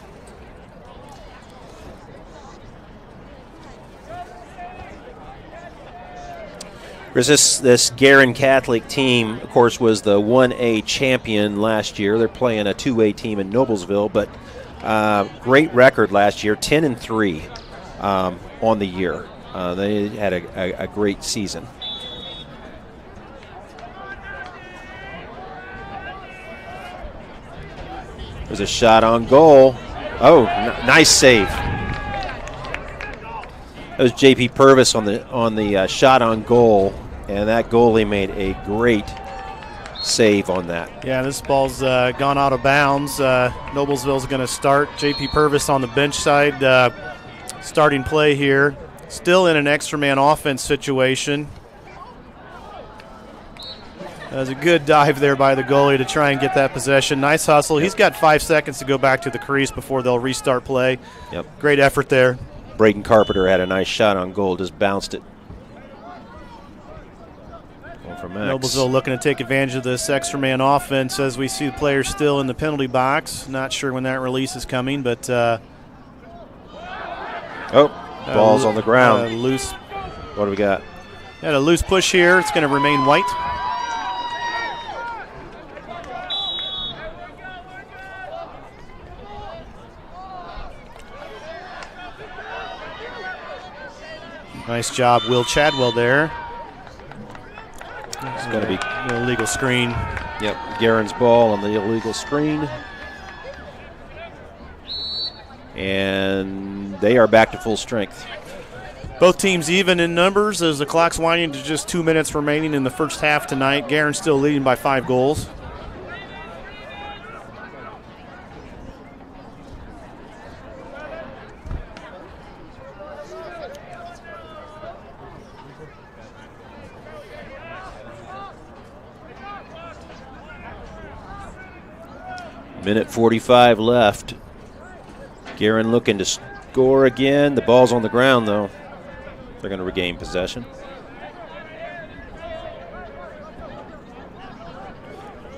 This Guerin Catholic team, of course, was the 1A champion last year. They're playing a 2A team in Noblesville, but great record last year, 10-3 on the year. They had a great season. There's a shot on goal. Oh, nice save. That was J.P. Purvis on the shot on goal, and that goalie made a great save on that. Yeah, this ball's gone out of bounds. Noblesville's going to start. J.P. Purvis on the bench side, starting play here. Still in an extra man offense situation. That was a good dive there by the goalie to try and get that possession. Nice hustle. He's got 5 seconds to go back to the crease before they'll restart play. Yep. Great effort there. Braden Carpenter had a nice shot on goal, just bounced it. Going for Max. Noblesville looking to take advantage of this extra man offense as we see the players still in the penalty box. Not sure when that release is coming, but ball's on the ground. Loose. What do we got? Got a loose push here. It's going to remain white. Nice job, Will Chadwell there. It's going to be an illegal screen. Yep, Guerin's ball on the illegal screen. And they are back to full strength. Both teams even in numbers as the clock's winding to just 2 minutes remaining in the first half tonight. Guerin still leading by 5 goals. Minute 45 left. Guerin looking to score again. The ball's on the ground, though. They're going to regain possession.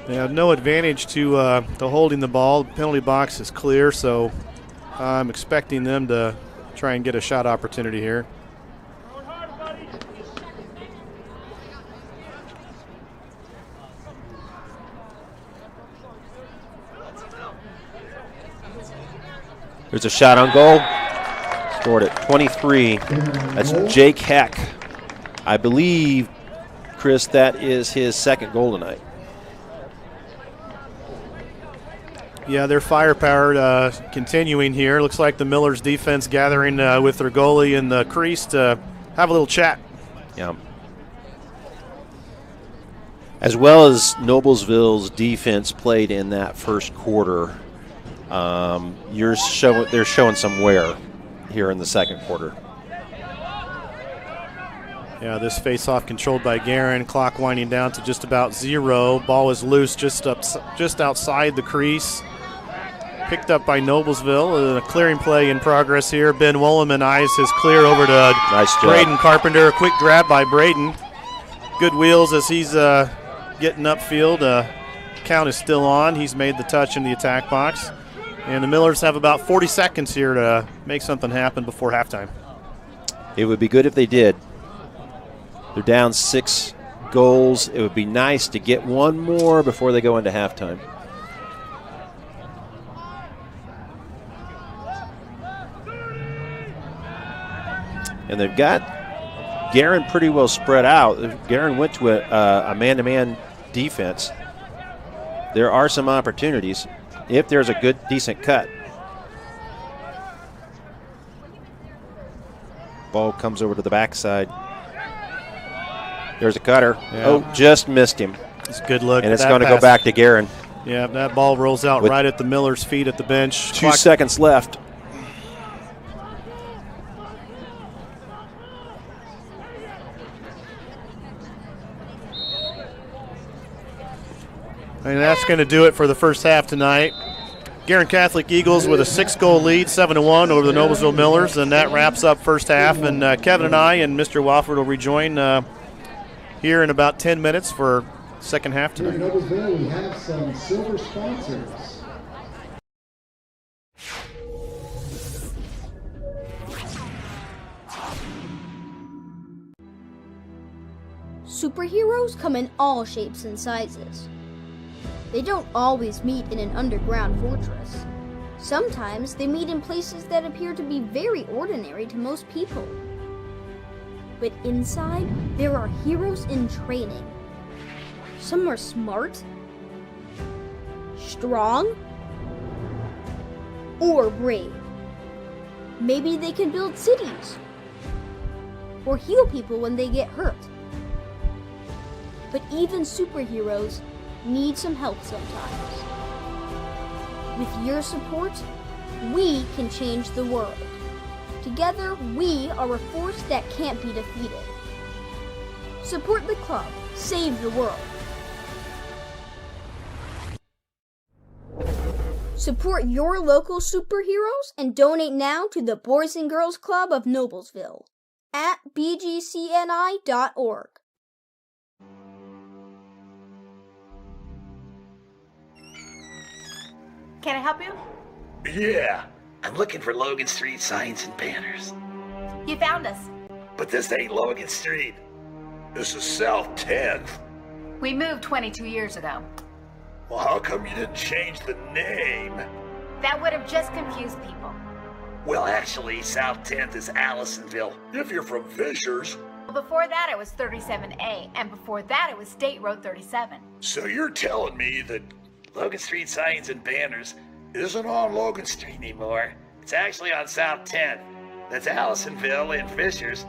They have no advantage to holding the ball. The penalty box is clear, so I'm expecting them to try and get a shot opportunity here. There's a shot on goal. Scored at 23. That's Jake Heck. I believe, Chris, that is his second goal tonight. Yeah, their firepower continuing here. Looks like the Millers defense gathering with their goalie in the crease to have a little chat. Yeah. As well as Noblesville's defense played in that first quarter, they're showing some wear here in the second quarter. Yeah, this face-off controlled by Guerin. Clock winding down to just about 0. Ball is loose just outside the crease. Picked up by Noblesville. A clearing play in progress here. Ben Wolleman eyes his clear over to nice job. Braden Carpenter. A quick grab by Braden. Good wheels as he's getting upfield. Count is still on. He's made the touch in the attack box. And the Millers have about 40 seconds here to make something happen before halftime. It would be good if they did. They're down 6 goals. It would be nice to get one more before they go into halftime. And they've got Guerin pretty well spread out. Guerin went to a man-to-man defense. There are some opportunities if there's a good, decent cut. Ball comes over to the backside. There's a cutter. Yeah. Oh, just missed him. It's a good look. And it's going to go back to Guerin. Yeah, that ball rolls out right at the Millers' feet at the bench. 2 seconds left. And that's going to do it for the first half tonight. Guerin Catholic Eagles with a 6-goal lead, 7-1 over the Noblesville Millers, and that wraps up first half. And Kevin and I and Mr. Wofford will rejoin here in about 10 minutes for second half tonight. Here in Noblesville, we have some silver sponsors. Superheroes come in all shapes and sizes. They don't always meet in an underground fortress. Sometimes they meet in places that appear to be very ordinary to most people. But inside, there are heroes in training. Some are smart, strong, or brave. Maybe they can build cities, or heal people when they get hurt. But even superheroes need some help sometimes. With your support, we can change the world. Together, we are a force that can't be defeated. Support the club. Save the world. Support your local superheroes and donate now to the Boys and Girls Club of Noblesville at bgcni.org. Can I help you? Yeah, I'm looking for Logan Street signs and banners. You found us. But this ain't Logan Street. This is South 10th. We moved 22 years ago. Well, how come you didn't change the name? That would have just confused people. Well, actually, South 10th is Allisonville, if you're from Fishers. Before that, it was 37A, and before that, it was State Road 37. So you're telling me that Logan Street signs and banners isn't on Logan Street anymore. It's actually on South 10th. That's Allisonville and Fishers.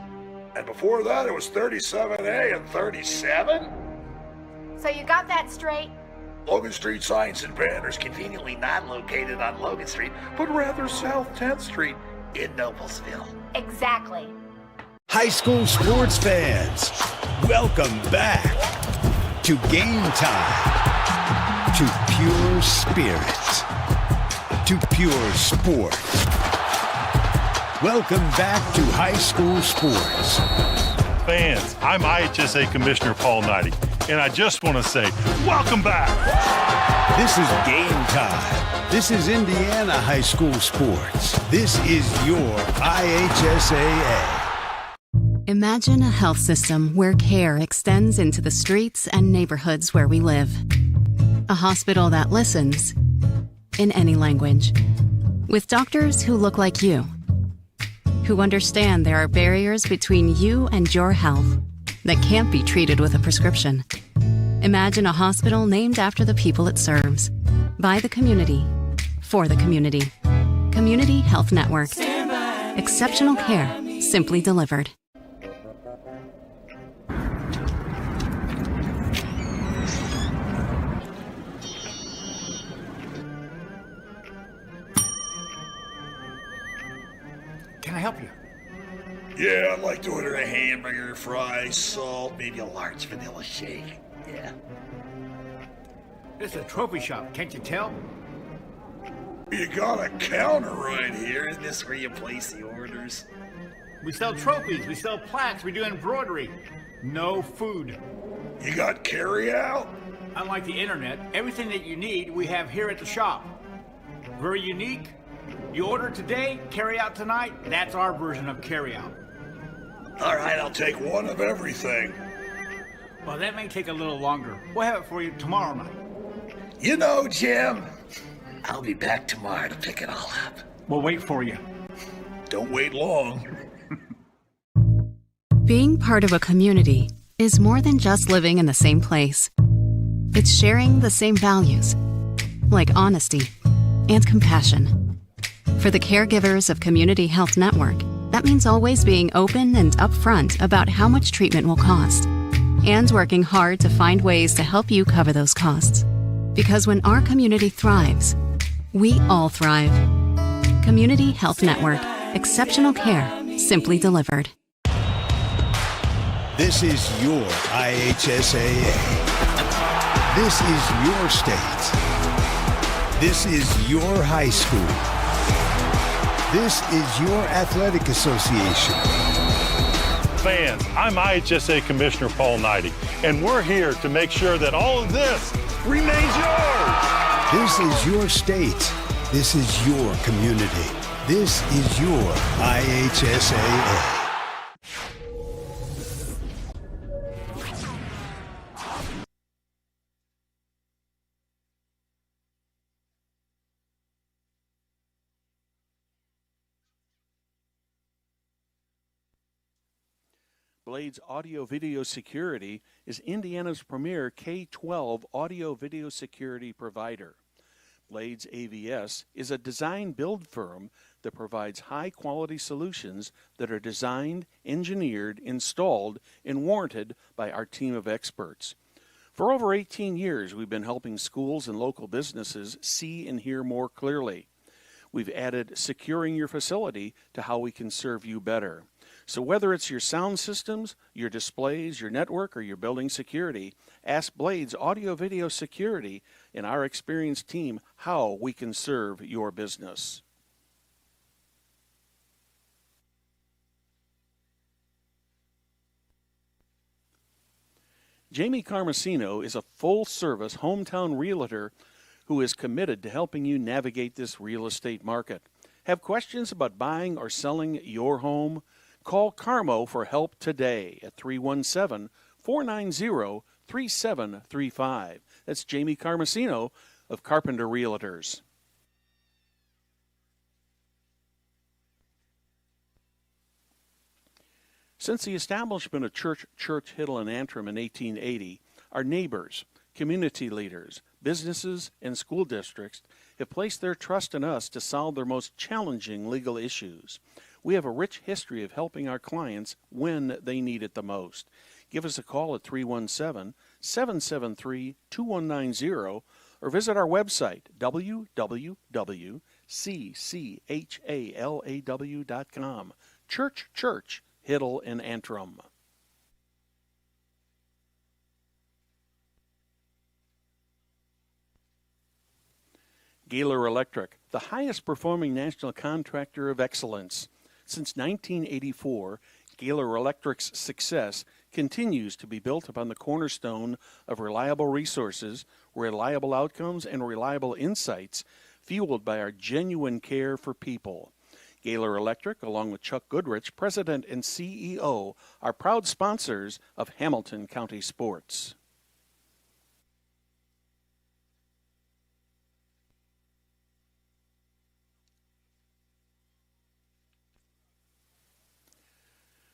And before that, it was 37A and 37? So you got that straight? Logan Street signs and banners conveniently not located on Logan Street, but rather South 10th Street in Noblesville. Exactly. High school sports fans, welcome back to Game Time, to Pure Spirit. to pure sports. Welcome back to high school sports. Fans, I'm IHSA Commissioner Paul Knighty, and I just want to say, welcome back. This is game time. This is Indiana high school sports. This is your IHSAA. Imagine a health system where care extends into the streets and neighborhoods where we live. A hospital that listens in any language. With doctors who look like you, who understand there are barriers between you and your health that can't be treated with a prescription. Imagine a hospital named after the people it serves. By the community, for the community. Community Health Network. Exceptional care, simply delivered. Can I help you? Yeah, I'd like to order a hamburger, fries, salt, maybe a large vanilla shake. Yeah. This is a trophy shop, can't you tell? You got a counter right here. Isn't this where you place the orders? We sell trophies, we sell plaques, we do embroidery. No food. You got carry out? Unlike the internet, everything that you need we have here at the shop. Very unique. You order today, carry out tonight. That's our version of carry out. All right, I'll take one of everything. Well, that may take a little longer. We'll have it for you tomorrow night. You know, Jim, I'll be back tomorrow to pick it all up. We'll wait for you. Don't wait long. Being part of a community is more than just living in the same place. It's sharing the same values, like honesty and compassion. For the caregivers of Community Health Network, that means always being open and upfront about how much treatment will cost, and working hard to find ways to help you cover those costs. Because when our community thrives, we all thrive. Community Health Network. Exceptional care, simply delivered. This is your IHSAA. This is your state. This is your high school. This is your athletic association. Fans, I'm IHSA Commissioner Paul Knighty, and we're here to make sure that all of this remains yours. This is your state. This is your community. This is your IHSAA. Blades Audio Video Security is Indiana's premier K-12 audio video security provider. Blades AVS is a design-build firm that provides high-quality solutions that are designed, engineered, installed, and warranted by our team of experts. For over 18 years, we've been helping schools and local businesses see and hear more clearly. We've added securing your facility to how we can serve you better. So whether it's your sound systems, your displays, your network, or your building security, ask Blades Audio Video Security and our experienced team how we can serve your business. Jamie Carmesino is a full-service hometown realtor who is committed to helping you navigate this real estate market. Have questions about buying or selling your home? Call Carmo for help today at 317-490-3735. That's Jamie Carmesino of Carpenter Realtors. Since the establishment of Church Hiddle and Antrim in 1880, our neighbors, community leaders, businesses, and school districts have placed their trust in us to solve their most challenging legal issues. We have a rich history of helping our clients when they need it the most. Give us a call at 317-773-2190 or visit our website, www.cchalaw.com. Church, Hiddle and Antrim. Gaylor Electric, the highest performing national contractor of excellence. Since 1984, Gaylor Electric's success continues to be built upon the cornerstone of reliable resources, reliable outcomes, and reliable insights, fueled by our genuine care for people. Gaylor Electric, along with Chuck Goodrich, President and CEO, are proud sponsors of Hamilton County Sports.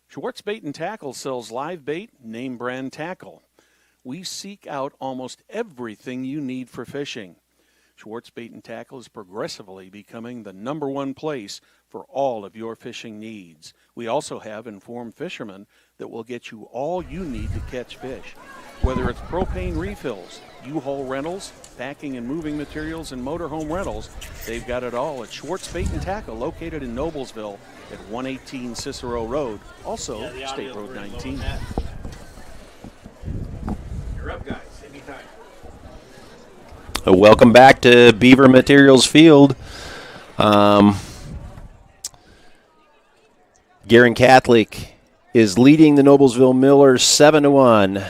Schwartz Bait and Tackle sells live bait, name brand tackle. We seek out almost everything you need for fishing. Schwartz Bait and Tackle is progressively becoming the #1 place for all of your fishing needs. We also have informed fishermen that will get you all you need to catch fish. Whether it's propane refills, U-Haul rentals, packing and moving materials, and motorhome rentals, they've got it all at Schwartz Bait and Tackle, located in Noblesville at 118 Cicero Road, also State Road 19. You're up, guys. Anytime. Welcome back to Beaver Materials Field. Guerin Catholic is leading the Noblesville Millers 7-1.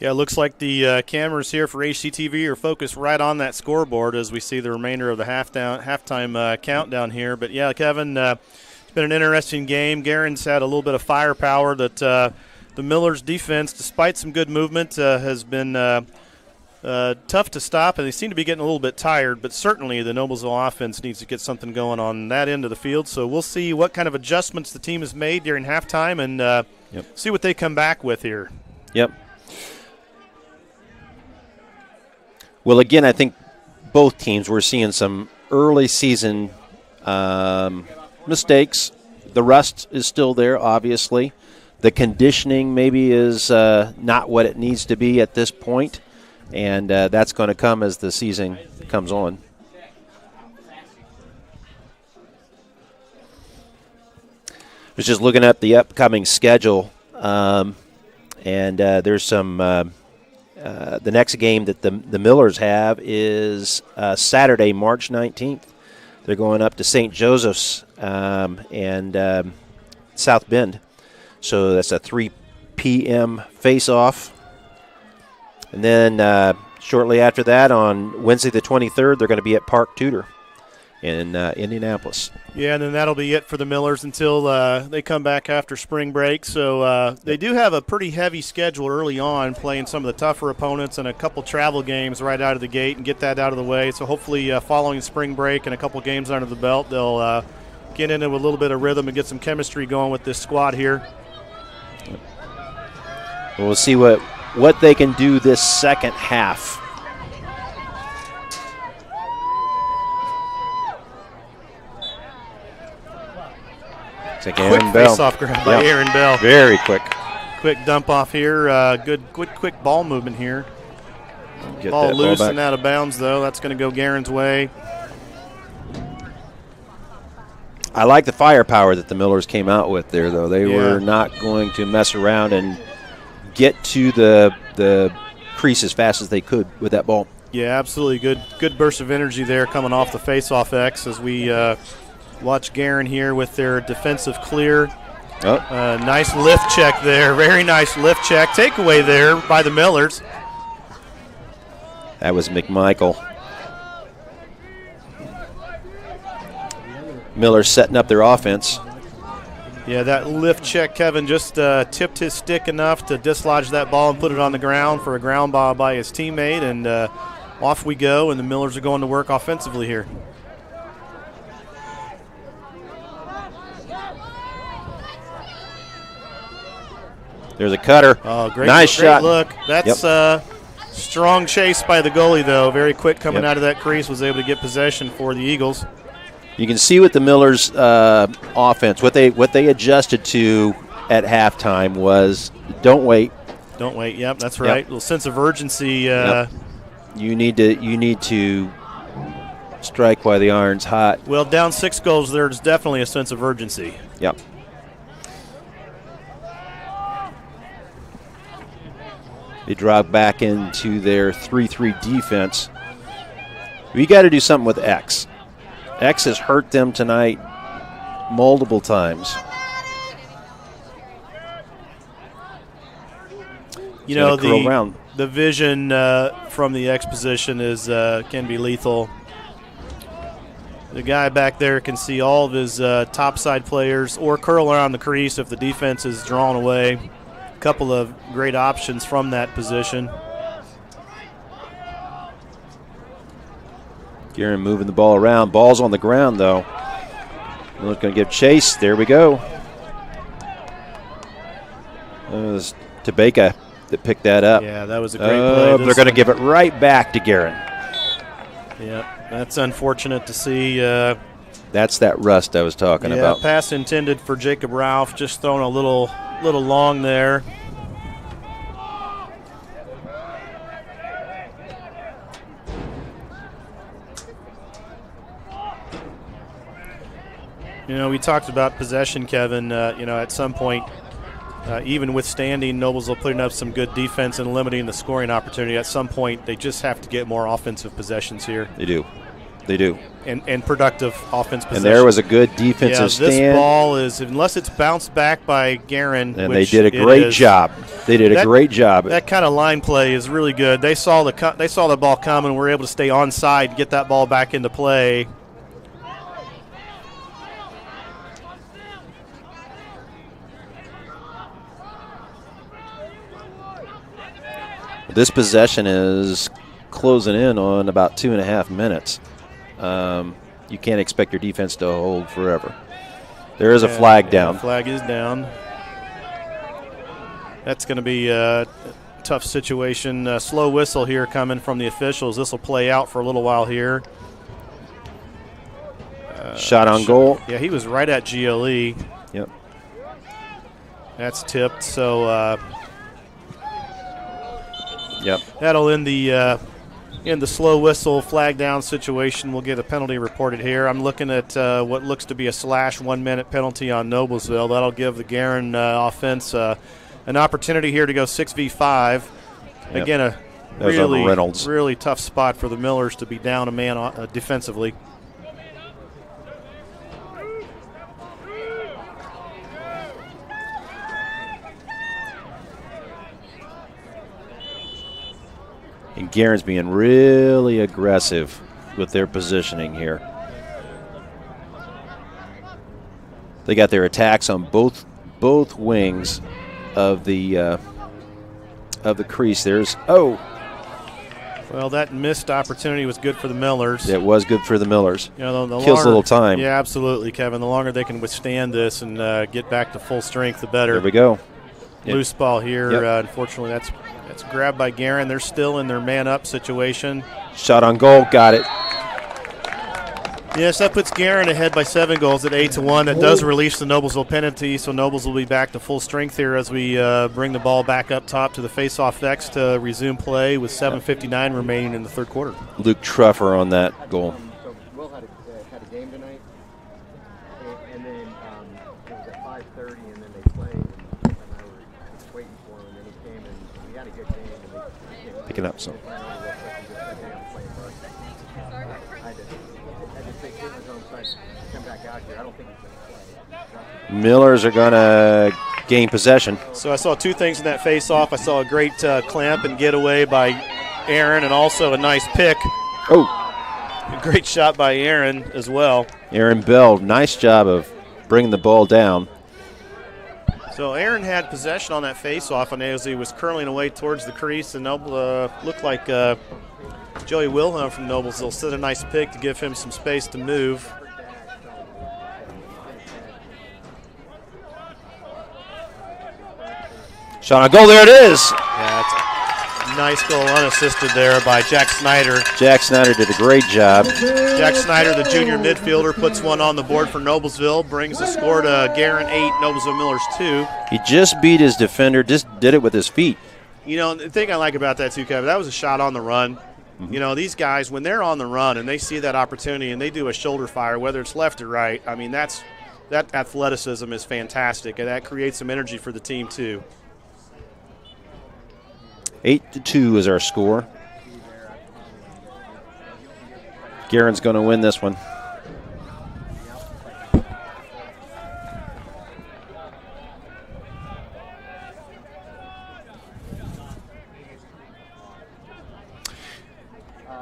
Yeah, it looks like the cameras here for HCTV are focused right on that scoreboard as we see the remainder of the halftime countdown here. But, yeah, Kevin, it's been an interesting game. Guerin's had a little bit of firepower that the Millers' defense, despite some good movement, has been tough to stop, and they seem to be getting a little bit tired. But certainly the Noblesville offense needs to get something going on that end of the field. So we'll see what kind of adjustments the team has made during halftime and see what they come back with here. Yep. Well, again, I think both teams were seeing some early season mistakes. The rust is still there, obviously. The conditioning maybe is not what it needs to be at this point, and that's going to come as the season comes on. I was just looking at the upcoming schedule, and there's some the next game that the Millers have is Saturday, March 19th. They're going up to St. Joseph's and South Bend. So that's a 3 p.m. face-off. And then shortly after that, on Wednesday the 23rd, they're going to be at Park Tudor in Indianapolis. Yeah, and then that'll be it for the Millers until they come back after spring break. So they do have a pretty heavy schedule early on, playing some of the tougher opponents and a couple travel games right out of the gate and get that out of the way. So hopefully following spring break and a couple games under the belt, they'll get into a little bit of rhythm and get some chemistry going with this squad here. We'll see what they can do this second half. Quick face-off grab by Aaron Bell. Very quick. Quick dump off here. Good quick ball movement here. Ball loose and out of bounds, though. That's going to go Guerin's way. I like the firepower that the Millers came out with there, though. They were not going to mess around and get to the crease as fast as they could with that ball. Yeah, absolutely. Good burst of energy there coming off the face-off X as we watch Guerin here with their defensive clear. Nice lift check there. Very nice lift check. Takeaway there by the Millers. That was McMichael. Miller setting up their offense. Yeah, that lift check, Kevin, just tipped his stick enough to dislodge that ball and put it on the ground for a ground ball by his teammate, and off we go, and the Millers are going to work offensively here. There's a cutter. Oh, great, nice great shot. Look. That's strong chase by the goalie, though. Very quick coming out of that crease, was able to get possession for the Eagles. You can see with the Millers' offense, what they adjusted to at halftime was don't wait. Don't wait. Yep, that's right. A little sense of urgency. You need to strike while the iron's hot. Well, down 6 goals, there's definitely a sense of urgency. Yep. They drop back into their 3-3 defense. We got to do something with X. X has hurt them tonight multiple times. You know, the vision from the X position is can be lethal. The guy back there can see all of his topside players or curl around the crease if the defense is drawn away. A couple of great options from that position. Guerin moving the ball around. Ball's on the ground, though. Miller's going to give chase. There we go. It was Tobacco that picked that up. Yeah, that was a great play. They're going to give it right back to Guerin. Yeah, that's unfortunate to see. That's that rust I was talking about. Yeah, pass intended for Jacob Ralph, just throwing a little long there. You know, we talked about possession, Kevin. You know, at some point, even withstanding Noblesville putting up some good defense and limiting the scoring opportunity, at some point they just have to get more offensive possessions here. They do. They do. And productive offense possession. And there was a good defensive stand. This ball is, unless it's bounced back by Guerin. And they did a great job. They did a great job. That kind of line play is really good. They saw the ball coming and were able to stay onside, get that ball back into play. This possession is closing in on about 2.5 minutes. You can't expect your defense to hold forever. There is a flag down. The flag is down. That's going to be a tough situation. Slow whistle here coming from the officials. This will play out for a little while here. Shot on goal. Yeah, he was right at GLE. Yep. That's tipped, so yep. That'll end the slow whistle flag down situation. We'll get a penalty reported here. I'm looking at what looks to be a / 1 minute penalty on Noblesville. That'll give the Guerin offense an opportunity here to go 6v5. Yep. Again, a really tough spot for the Millers to be down a man defensively. And Guerin's being really aggressive with their positioning here. They got their attacks on both wings of the crease. Well, that missed opportunity was good for the Millers. It was good for the Millers. You know, the kills a little time. Yeah, absolutely, Kevin. The longer they can withstand this and get back to full strength, the better. There we go. Loose ball here. Yep. Unfortunately, that's grabbed by Guerin. They're still in their man-up situation. Shot on goal. Got it. Yes, that puts Guerin ahead by 7 goals at 8-1. That does release the Noblesville penalty, so Nobles will be back to full strength here as we bring the ball back up top to the face-off X to resume play with 7:59 remaining in the third quarter. Luke Truffer on that goal. So Will had a game tonight, and then it was at 5:30, and then they played, and I was waiting for him, and then he came, and he had a good game. And Picking up some. Millers are going to gain possession. So I saw 2 things in that face-off. I saw a great clamp and getaway by Aaron, and also a nice pick. Oh. A great shot by Aaron as well. Aaron Bell, nice job of bringing the ball down. So Aaron had possession on that face-off, and as he was curling away towards the crease, and looked like Joey Wilhelm from Noblesville set a nice pick to give him some space to move. Shot on goal, there it is. Yeah, it's a nice goal unassisted there by Jack Snyder. Jack Snyder did a great job. Jack Snyder, the junior midfielder, puts one on the board for Noblesville, brings the score to Guerin 8, Noblesville Millers 2. He just beat his defender, just did it with his feet. You know, the thing I like about that too, Kevin, that was a shot on the run. Mm-hmm. You know, these guys, when they're on the run and they see that opportunity and they do a shoulder fire, whether it's left or right, I mean, that athleticism is fantastic, and that creates some energy for the team too. 8-2 is our score. Guerin's going to win this one.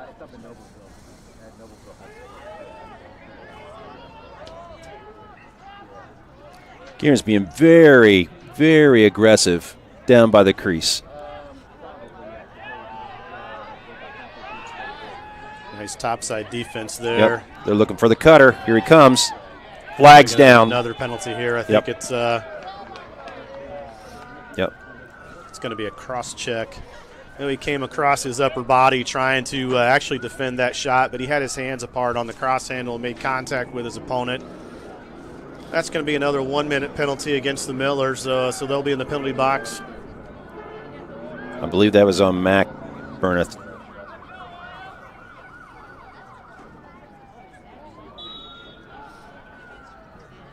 It's up in Noblesville. At Noblesville High School. Guerin's being very, very aggressive down by the crease. Nice topside defense there. Yep. They're looking for the cutter. Here he comes. Flags down. Another penalty here. I think it's it's going to be a cross check. He came across his upper body trying to actually defend that shot, but he had his hands apart on the cross handle and made contact with his opponent. That's going to be another 1-minute penalty against the Millers, so they'll be in the penalty box. I believe that was on Mac Burneth.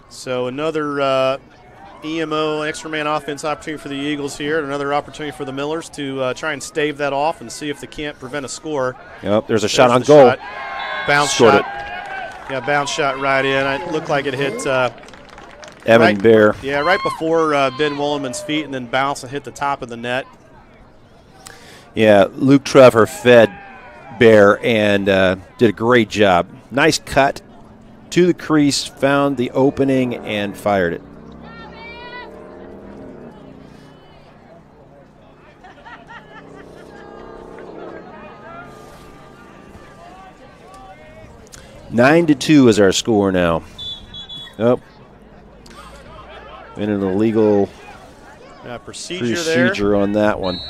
So another EMO, extra man offense opportunity for the Eagles here. Another opportunity for the Millers to try and stave that off and see if they can't prevent a score. Yep, there's a shot on goal. Shot. Bounce Scored shot. Yeah, bounce shot right in. It looked like it hit Evan Bear. Yeah, right before Ben Wolleman's feet, and then bounced and hit the top of the net. Yeah, Luke Trevor fed Bear and did a great job. Nice cut to the crease, found the opening, and fired it. Nine to 2 is our score now. Oh, been an illegal procedure on that one.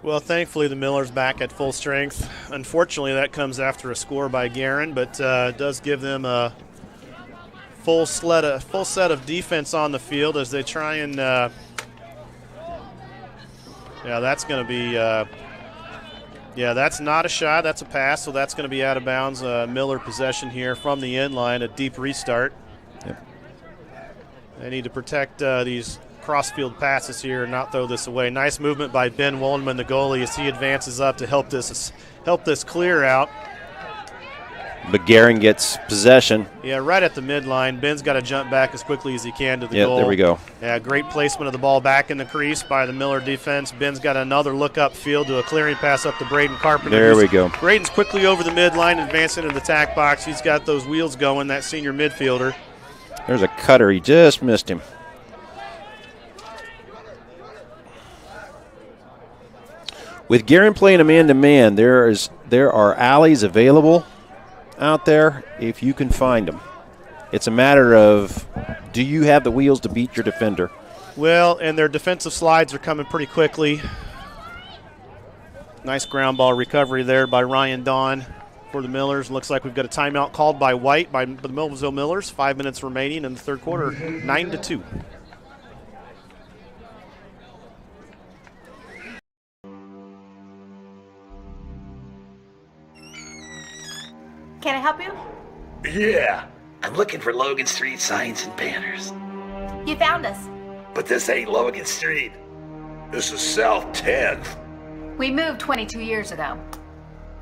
Well, thankfully the Millers back at full strength. Unfortunately, that comes after a score by Guerin, but does give them a full set of defense on the field as they try and. Yeah, that's going to be. Yeah, that's not a shot. That's a pass, so that's going to be out of bounds. Miller possession here from the end line, a deep restart. Yep. They need to protect these cross-field passes here and not throw this away. Nice movement by Ben Wolleman, the goalie, as he advances up to help this clear out. But Guerin gets possession. Yeah, right at the midline. Ben's got to jump back as quickly as he can to the goal. There we go. Yeah, great placement of the ball back in the crease by the Miller defense. Ben's got another look up field to a clearing pass up to Braden Carpenter. There we go. Braden's quickly over the midline, advancing into the tack box. He's got those wheels going, that senior midfielder. There's a cutter. He just missed him. With Guerin playing a man-to-man, there are alleys available out there if you can find them. It's a matter of, do you have the wheels to beat your defender? Well, and their defensive slides are coming pretty quickly. Nice ground ball recovery there by Ryan Dawn for the Millers. Looks like we've got a timeout called by White by the Noblesville Millers. 5 minutes remaining in the third quarter, 9-2. Can I help you? Yeah, I'm looking for Logan Street signs and banners. You found us. But this ain't Logan Street. This is South 10th. We moved 22 years ago.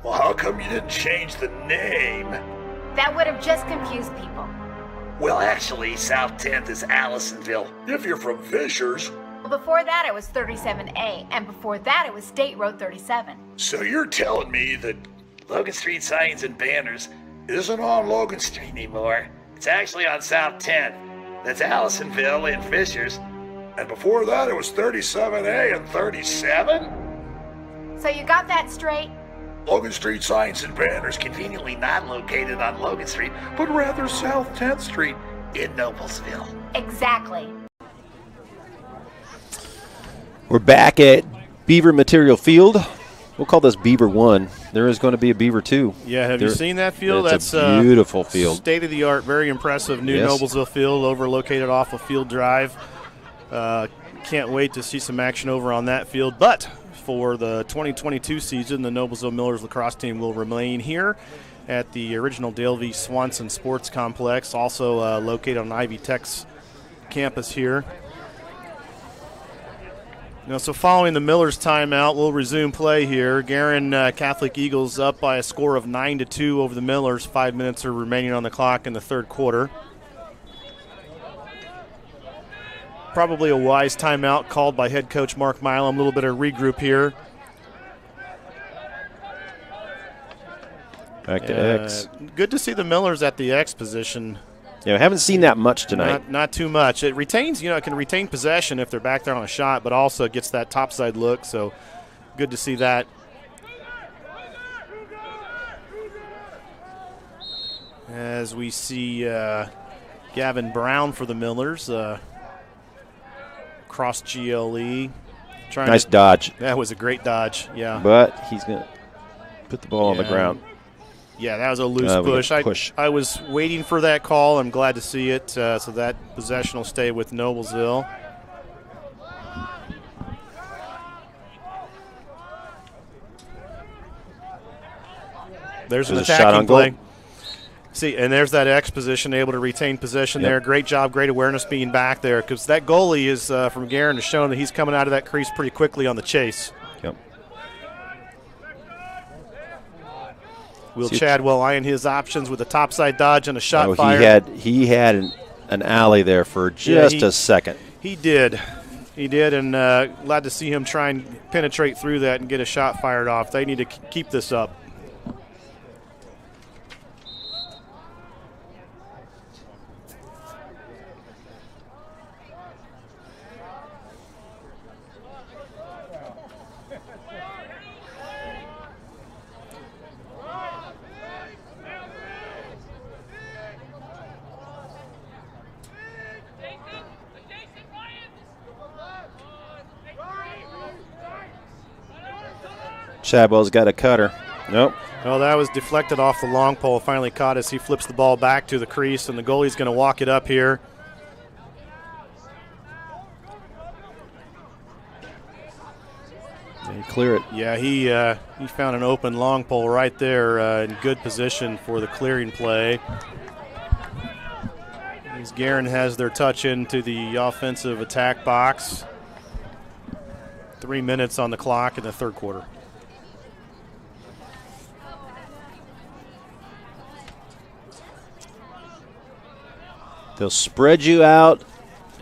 Well, how come you didn't change the name? That would have just confused people. Well, actually, South 10th is Allisonville, if you're from Fishers. Well, before that it was 37A, and before that it was State Road 37. So you're telling me that Logan Street signs and banners isn't on Logan Street anymore. It's actually on South 10th. That's Allisonville and Fishers. And before that, it was 37A and 37? So you got that straight? Logan Street signs and banners conveniently not located on Logan Street, but rather South 10th Street in Noblesville. Exactly. We're back at Beaver Material Field. We'll call this Beaver 1. There is going to be a Beaver 2. Yeah, have you seen that field? That's a beautiful field. State-of-the-art, very impressive new Noblesville field located off of Field Drive. Can't wait to see some action over on that field. But for the 2022 season. The Noblesville Millers lacrosse team will remain here at the original Dale V. Swanson Sports Complex, also located on Ivy Tech's campus here. So following the Millers timeout, we'll resume play here. Guerin Catholic Eagles up by a score of 9-2 over the Millers. 5 minutes are remaining on the clock in the third quarter. Probably a wise timeout called by head coach Mark Milam. A little bit of regroup here. Back to X. Good to see the Millers at the X position. Yeah, I haven't seen that much tonight. Not too much. It retains, it can retain possession if they're back there on a shot, but also gets that topside look, so good to see that. As we see Gavin Brown for the Millers, cross GLE. Nice dodge. That was a great dodge, yeah. But he's going to put the ball on the ground. Yeah, that was a loose push. I was waiting for that call. I'm glad to see it. So that possession will stay with Noblesville. There's an attacking shot on play. goal. See, and there's that X position, able to retain possession there. Great job, great awareness being back there, because that goalie is from Guerin has shown that he's coming out of that crease pretty quickly on the chase. Yep. Will Chadwell eyeing his options with a topside dodge and a shot fire. He had an alley there for just a second. He did, and glad to see him try and penetrate through that and get a shot fired off. They need to keep this up. Chadwell's got a cutter. Nope. Well, that was deflected off the long pole. Finally caught as he flips the ball back to the crease, and the goalie's going to walk it up here. They clear it. Yeah, he found an open long pole right there in good position for the clearing play. As Guerin has their touch into the offensive attack box. 3 minutes on the clock in the third quarter. They'll spread you out,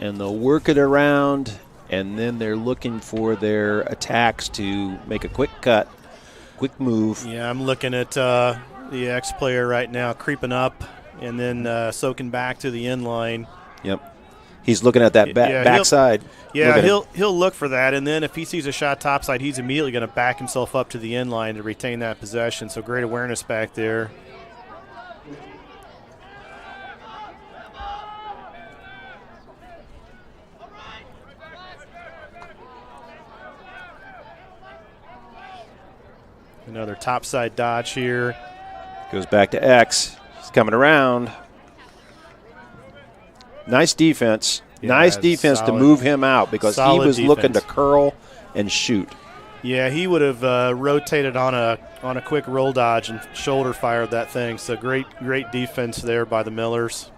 and they'll work it around, and then they're looking for their attacks to make a quick cut, quick move. Yeah, I'm looking at the X player right now creeping up and then soaking back to the end line. Yep. He's looking at that backside. Yeah, he'll look for that, and then if he sees a shot topside, he's immediately going to back himself up to the end line to retain that possession. So great awareness back there. Another topside dodge here. Goes back to X. He's coming around. Nice defense. Yeah, nice defense to move him out because he was looking to curl and shoot. Yeah, he would have rotated on a quick roll dodge and shoulder fired that thing. So great defense there by the Millers.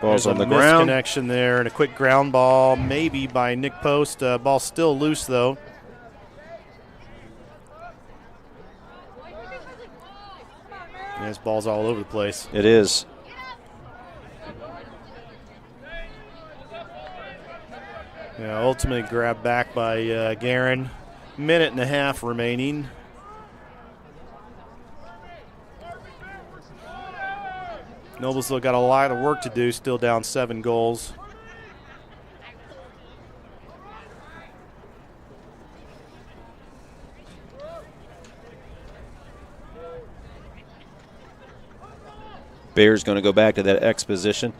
Ball's There's on the ground. Misconnection there and a quick ground ball maybe by Nick Post. Ball still loose though. Yeah, this ball's all over the place. It is. Yeah, ultimately grabbed back by Guerin. Minute and a half remaining. Noblesville got a lot of work to do, still down 7 goals. Bear's going to go back to that X position.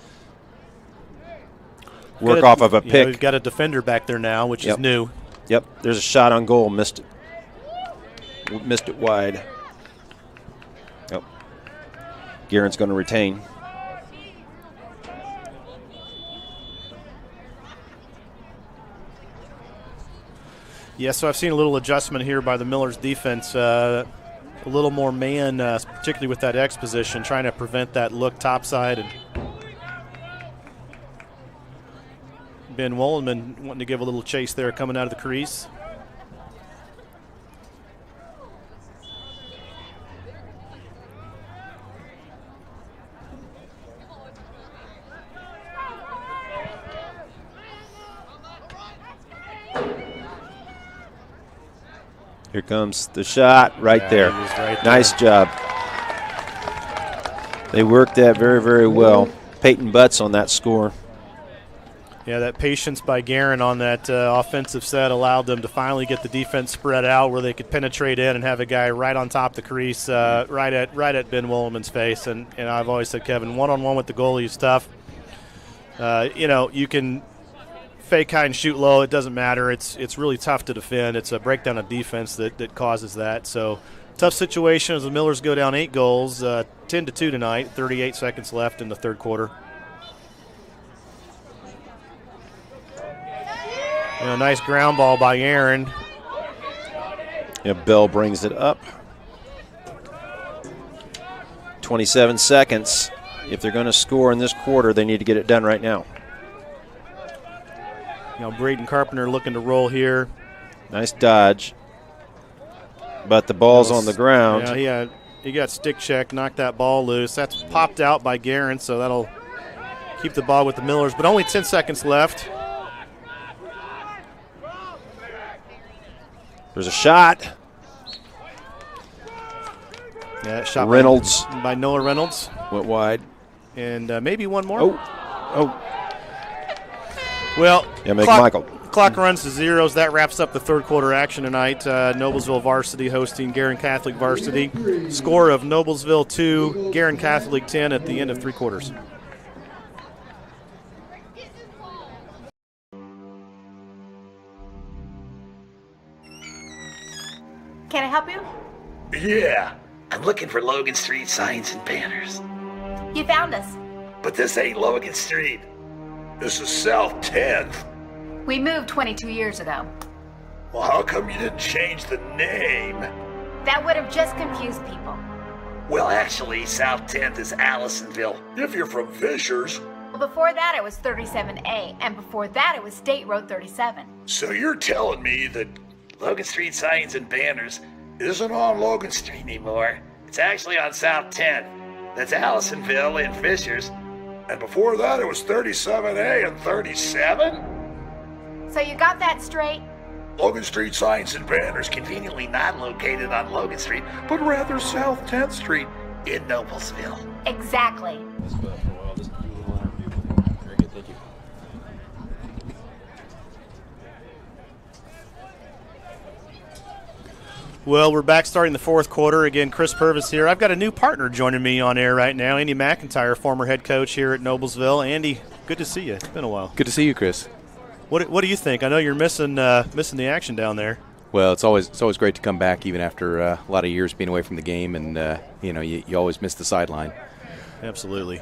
Work off of a pick. We've got a defender back there now, which is new. Yep, there's a shot on goal. Missed it wide. Yep. Guerin's going to retain. Yeah, so I've seen a little adjustment here by the Millers defense. A little more man, particularly with that X position, trying to prevent that look topside. And Ben Wollenman wanting to give a little chase there coming out of the crease. Here comes the shot right there. Right nice job. They worked that very, very well. Peyton Butts on that score. Yeah, that patience by Guerin on that offensive set allowed them to finally get the defense spread out where they could penetrate in and have a guy right on top of the crease, right at Ben Wolleman's face. And I've always said, Kevin, one-on-one with the goalie is tough. You can fake high and shoot low. It doesn't matter. It's really tough to defend. It's a breakdown of defense that causes that. So tough situation as the Millers go down 8 goals, 10-2 tonight, 38 seconds left in the third quarter. Nice ground ball by Aaron. Yeah, Bell brings it up. 27 seconds. If they're going to score in this quarter, they need to get it done right now. Braden Carpenter looking to roll here. Nice dodge. But the ball's on the ground. Yeah, he got stick check, knocked that ball loose. That's popped out by Guerin, so that'll keep the ball with the Millers. But only 10 seconds left. There's a shot. Yeah, shot Reynolds. by Noah Reynolds. Went wide. And maybe one more. Oh. Well, yeah, Michael. Clock runs to zeros. That wraps up the third quarter action tonight. Noblesville Varsity hosting Guerin Catholic Varsity. Score of Noblesville 2, Guerin Catholic 10 at the end of 3 quarters. Can I help you? Yeah, I'm looking for Logan Street signs and banners. You found us. But this ain't Logan Street. This is South 10th. We moved 22 years ago. Well, how come you didn't change the name? That would have just confused people. Well, actually, South 10th is Allisonville. If you're from Fishers. Well, before that it was 37A, and before that it was State Road 37. So you're telling me that Logan Street signs and banners isn't on Logan Street anymore. It's actually on South 10th. That's Allisonville and Fishers. And before that, it was 37A and 37? So you got that straight? Logan Street signs and banners conveniently not located on Logan Street, but rather South 10th Street in Noblesville. Exactly. Very good, thank you. Well, we're back starting the fourth quarter. Again, Chris Purvis here. I've got a new partner joining me on air right now, Andy McIntyre, former head coach here at Noblesville. Andy, good to see you. It's been a while. Good to see you, Chris. What do you think? I know you're missing the action down there. Well, it's always great to come back, even after a lot of years being away from the game, and you always miss the sideline. Absolutely.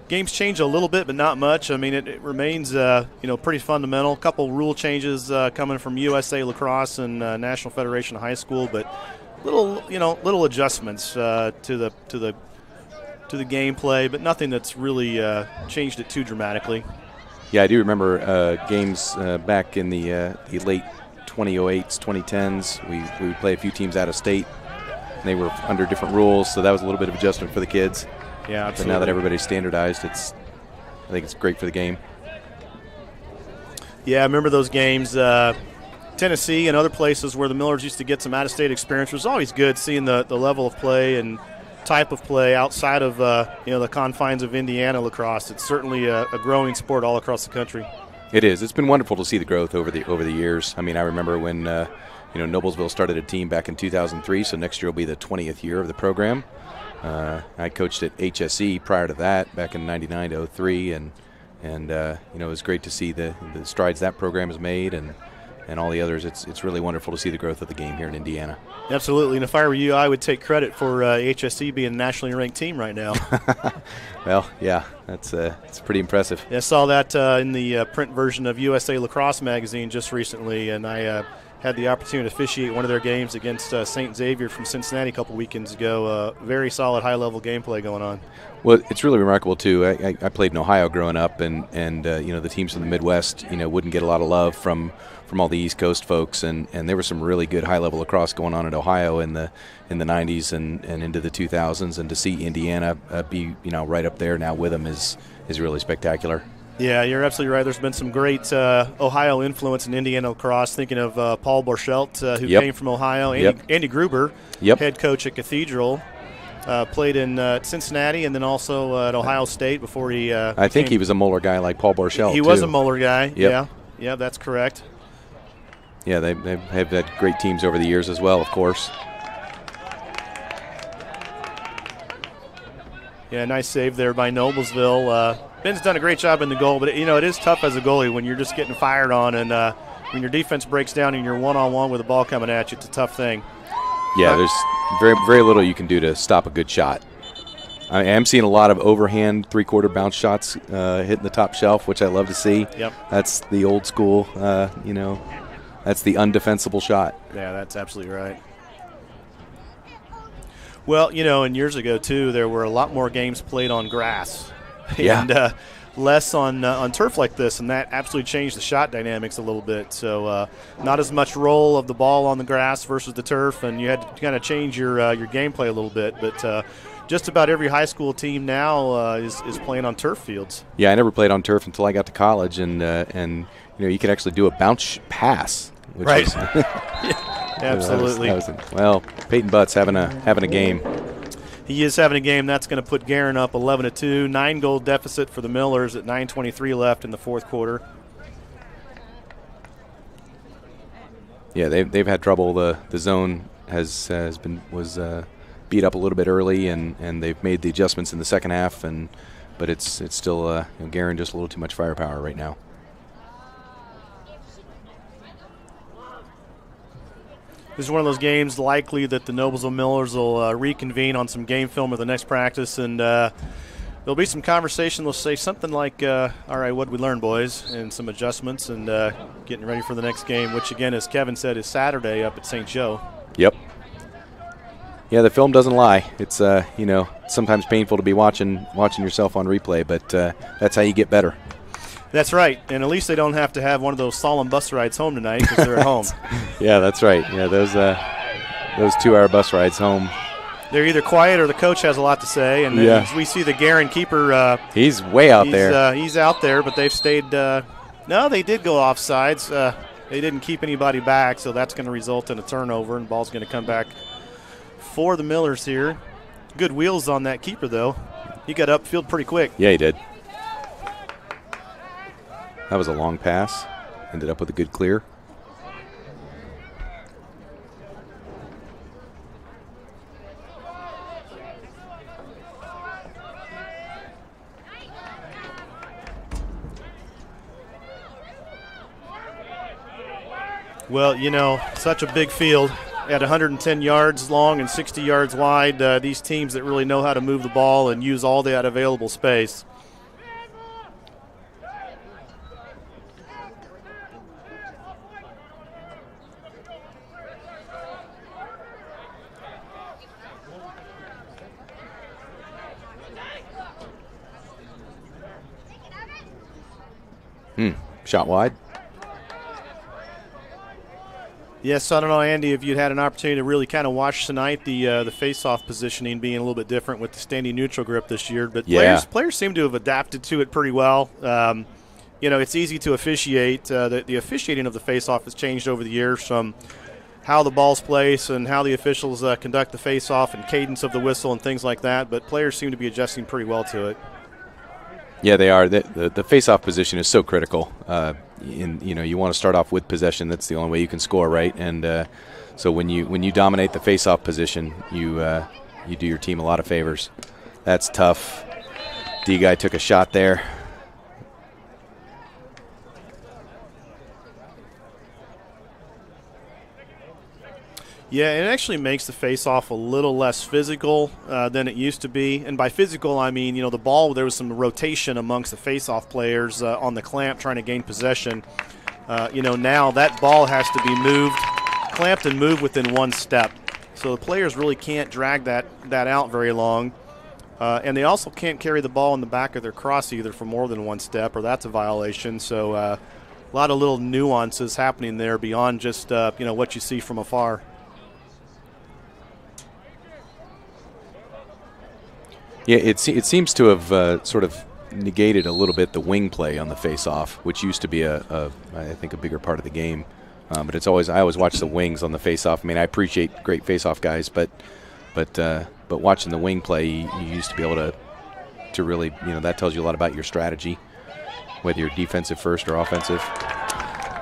Games change a little bit, but not much. I mean, it remains pretty fundamental. A couple rule changes coming from USA Lacrosse and National Federation of High School, but little adjustments to the gameplay, but nothing that's really changed it too dramatically. Yeah, I do remember games back in the late 2008s, 2010s. We would play a few teams out of state, and they were under different rules, so that was a little bit of adjustment for the kids. Yeah, absolutely. But now that everybody's standardized, I think it's great for the game. Yeah, I remember those games. Tennessee and other places where the Millers used to get some out-of-state experience. It was always good seeing the level of play and type of play outside of the confines of Indiana lacrosse. It's certainly a growing sport all across the country. It is. It's been wonderful to see the growth over the years. I mean, I remember when Noblesville started a team back in 2003, so next year will be the 20th year of the program. I coached at HSE prior to that, back in '99 to '03, and it was great to see the strides that program has made, and all the others. It's really wonderful to see the growth of the game here in Indiana. Absolutely, and if I were you, I would take credit for HSE being a nationally ranked team right now. Well, yeah, it's pretty impressive. Yeah, I saw that in the print version of USA Lacrosse magazine just recently, and I had the opportunity to officiate one of their games against St. Xavier from Cincinnati a couple weekends ago. Very solid, high-level gameplay going on. Well, it's really remarkable too. I played in Ohio growing up, and the teams from the Midwest, wouldn't get a lot of love from all the East Coast folks, and there was some really good high-level lacrosse going on in Ohio in the 90s and into the 2000s, and to see Indiana be right up there now with them is really spectacular. Yeah, you're absolutely right. There's been some great Ohio influence in Indiana lacrosse. Thinking of Paul Borchelt, who came from Ohio. Andy Gruber, head coach at Cathedral, played in Cincinnati and then also at Ohio State before he I think he was a Moeller guy like Paul Borchelt, He was a Moeller guy, yeah, that's correct. Yeah, they have had great teams over the years as well, of course. Yeah, nice save there by Noblesville. Ben's done a great job in the goal, but it is tough as a goalie when you're just getting fired on, and when your defense breaks down and you're one-on-one with the ball coming at you. It's a tough thing. Yeah, there's very, very little you can do to stop a good shot. I am seeing a lot of overhand three-quarter bounce shots hitting the top shelf, which I love to see. Yep. That's the old school, that's the undefensible shot. Yeah, that's absolutely right. Well, and years ago, too, there were a lot more games played on grass. Yeah. And less on turf like this, and that absolutely changed the shot dynamics a little bit. So not as much roll of the ball on the grass versus the turf, and you had to kind of change your gameplay a little bit. But just about every high school team now is playing on turf fields. Yeah, I never played on turf until I got to college, and you could actually do a bounce pass. Which right. Was yeah, absolutely. Well, Peyton Butt's having a game. He is having a game. That's going to put Guerin up 11-2. 9-goal deficit for the Millers at 9:23 left in the fourth quarter. Yeah, they've had trouble. The zone was beat up a little bit early, and they've made the adjustments in the second half. But it's still Guerin just a little too much firepower right now. This is one of those games likely that the Noblesville Millers will reconvene on some game film at the next practice, and there'll be some conversation. They'll say something like, all right, what did we learn, boys, and some adjustments, and getting ready for the next game, which, again, as Kevin said, is Saturday up at St. Joe. Yep. Yeah, the film doesn't lie. It's, sometimes painful to be watching yourself on replay, but that's how you get better. That's right, and at least they don't have to have one of those solemn bus rides home tonight because they're at home. Yeah, that's right. Yeah, those 2-hour bus rides home. They're either quiet or the coach has a lot to say, and as we see the Guerin keeper. He's way out there. He's out there, but they've stayed. No, they did go offsides. They didn't keep anybody back, so that's going to result in a turnover, and the ball's going to come back for the Millers here. Good wheels on that keeper, though. He got upfield pretty quick. Yeah, he did. That was a long pass. Ended up with a good clear. Well, such a big field at 110 yards long and 60 yards wide. These teams that really know how to move the ball and use all that available space. Shot wide. Yes, I don't know, Andy, if you'd had an opportunity to really kind of watch tonight, the face-off positioning being a little bit different with the standing neutral grip this year. But players seem to have adapted to it pretty well. It's easy to officiate. The officiating of the face-off has changed over the years from how the ball's placed and how the officials conduct the face-off and cadence of the whistle and things like that. But players seem to be adjusting pretty well to it. Yeah, they are. The face-off position is so critical. You want to start off with possession. That's the only way you can score, right? And so when you dominate the face-off position, you do your team a lot of favors. That's tough. D-guy took a shot there. Yeah, it actually makes the face-off a little less physical than it used to be. And by physical, I mean, the ball, there was some rotation amongst the face-off players on the clamp trying to gain possession. Now that ball has to be moved, clamped and moved within one step. So the players really can't drag that out very long. And they also can't carry the ball in the back of their cross either for more than one step, or that's a violation. So a lot of little nuances happening there beyond just, what you see from afar. Yeah, it seems to have sort of negated a little bit the wing play on the face-off, which used to be I think a bigger part of the game. But I always watch the wings on the face-off. I mean, I appreciate great face-off guys, but watching the wing play, you used to be able to really, that tells you a lot about your strategy, whether you're defensive first or offensive.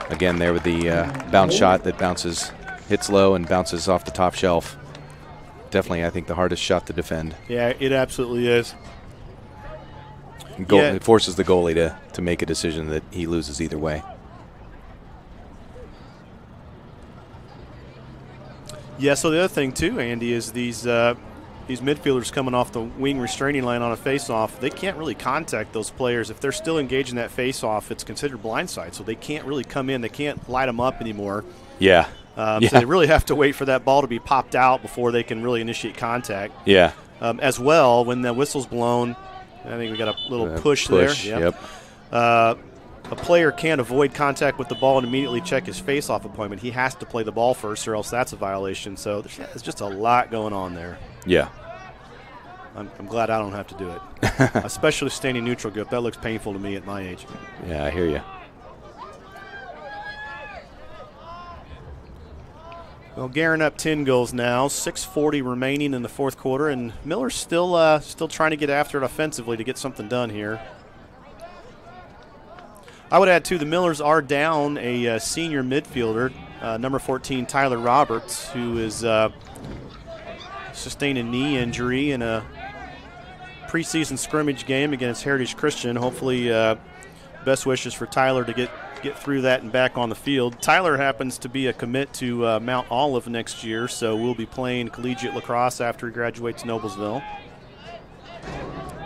Again, there with the bounce shot that hits low and bounces off the top shelf. Definitely, I think, the hardest shot to defend. Yeah, it absolutely is. It forces the goalie to make a decision that he loses either way. Yeah, so the other thing, too, Andy, is these midfielders coming off the wing restraining line on a face-off, they can't really contact those players. If they're still engaged in that face-off, it's considered blindside, so they can't really come in. They can't light them up anymore. Yeah. So they really have to wait for that ball to be popped out before they can really initiate contact. Yeah. As well, when the whistle's blown, I think we got a little push there. Yep. A player can't avoid contact with the ball and immediately check his face-off appointment. He has to play the ball first, or else that's a violation. So there's just a lot going on there. Yeah. I'm glad I don't have to do it, especially standing neutral grip. That looks painful to me at my age. Yeah, I hear you. Well, Guerin up 10 goals now, 6:40 remaining in the fourth quarter, and Miller's still trying to get after it offensively to get something done here. I would add, too, the Millers are down a senior midfielder, number 14, Tyler Roberts, who is sustained a knee injury in a preseason scrimmage game against Heritage Christian. Hopefully, best wishes for Tyler to get through that and back on the field. Tyler happens to be a commit to Mount Olive next year, so we'll be playing collegiate lacrosse after he graduates Noblesville.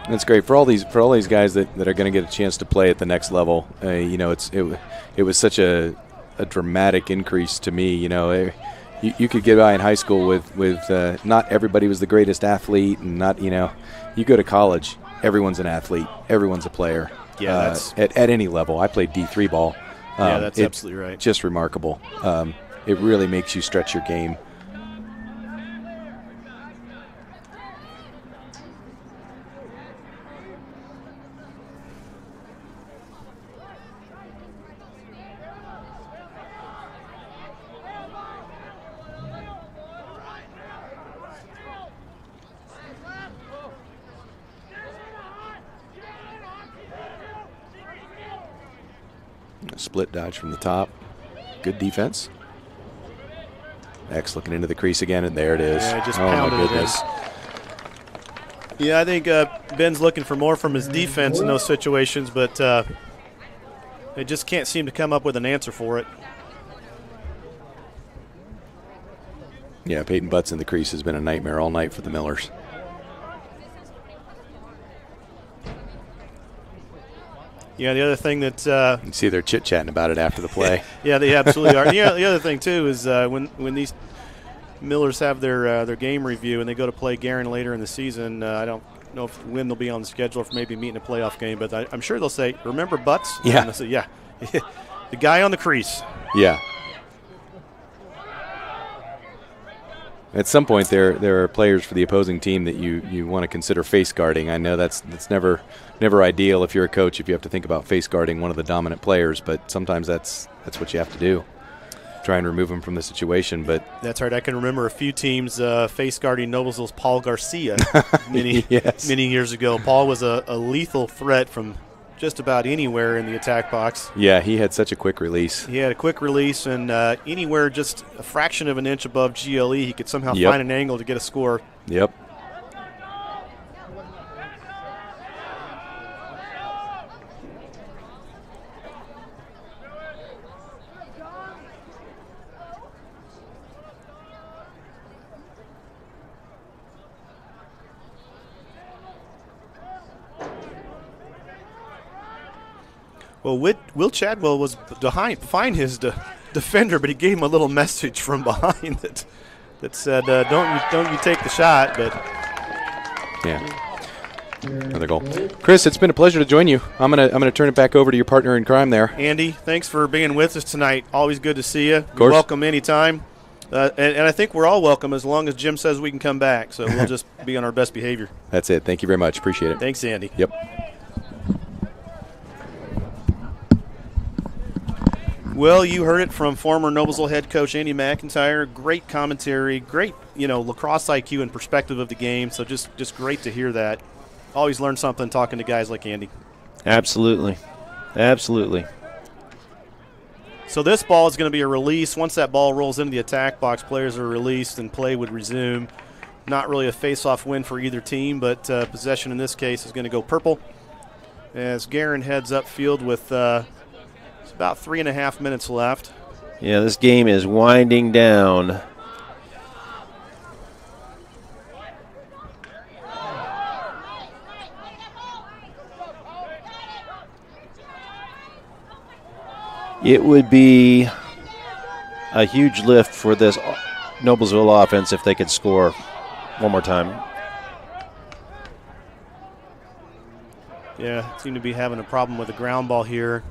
That's great for all these guys that are going to get a chance to play at the next level. It was such a dramatic increase to me. You could get by in high school with not everybody was the greatest athlete, and not you go to college, everyone's an athlete, everyone's a player. Yeah, that's at any level. I played D3 ball. Yeah, that's absolutely right. Just remarkable. It really makes you stretch your game. Split dodge from the top. Good defense. X looking into the crease again, and there it is. Yeah, just oh, my pounded goodness. Yeah, I think Ben's looking for more from his defense in those situations, but they just can't seem to come up with an answer for it. Yeah, Peyton Butts in the crease has been a nightmare all night for the Millers. Yeah, the other thing that you can see they're chit-chatting about it after the play. Yeah, they absolutely are. Yeah, the other thing too is when these Millers have their game review and they go to play Guerin later in the season, I don't know when they'll be on the schedule for maybe meeting a playoff game, but I'm sure they'll say, "Remember Butts?" Yeah. And they'll say, yeah, the guy on the crease. Yeah. At some point, there are players for the opposing team that you want to consider face guarding. I know that's never ideal if you're a coach, if you have to think about face guarding one of the dominant players, but sometimes that's what you have to do. Try and remove him from the situation. But that's right. I can remember a few teams face guarding Noblesville's Paul Garcia many years ago. Paul was a lethal threat from just about anywhere in the attack box. Yeah, he had such a quick release. He had a quick release, and anywhere just a fraction of an inch above GLE, he could somehow find an angle to get a score. Yep. Well, Will Chadwell was behind his defender, but he gave him a little message from behind that said, "Don't you take the shot." But yeah. Another goal. Chris, it's been a pleasure to join you. I'm gonna turn it back over to your partner in crime there. Andy, thanks for being with us tonight. Always good to see you. You're welcome anytime. And I think we're all welcome as long as Jim says we can come back. So we'll just be on our best behavior. That's it. Thank you very much. Appreciate it. Thanks, Andy. Yep. Well, you heard it from former Noblesville head coach Andy McIntyre. Great commentary, great lacrosse IQ and perspective of the game. So just great to hear that. Always learn something talking to guys like Andy. Absolutely. Absolutely. So this ball is going to be a release. Once that ball rolls into the attack box, players are released and play would resume. Not really a face-off win for either team, but possession in this case is going to go purple. As Guerin heads upfield with it's about 3.5 minutes left. Yeah, this game is winding down. It would be a huge lift for this Noblesville offense if they could score one more time. Yeah, seem to be having a problem with the ground ball here.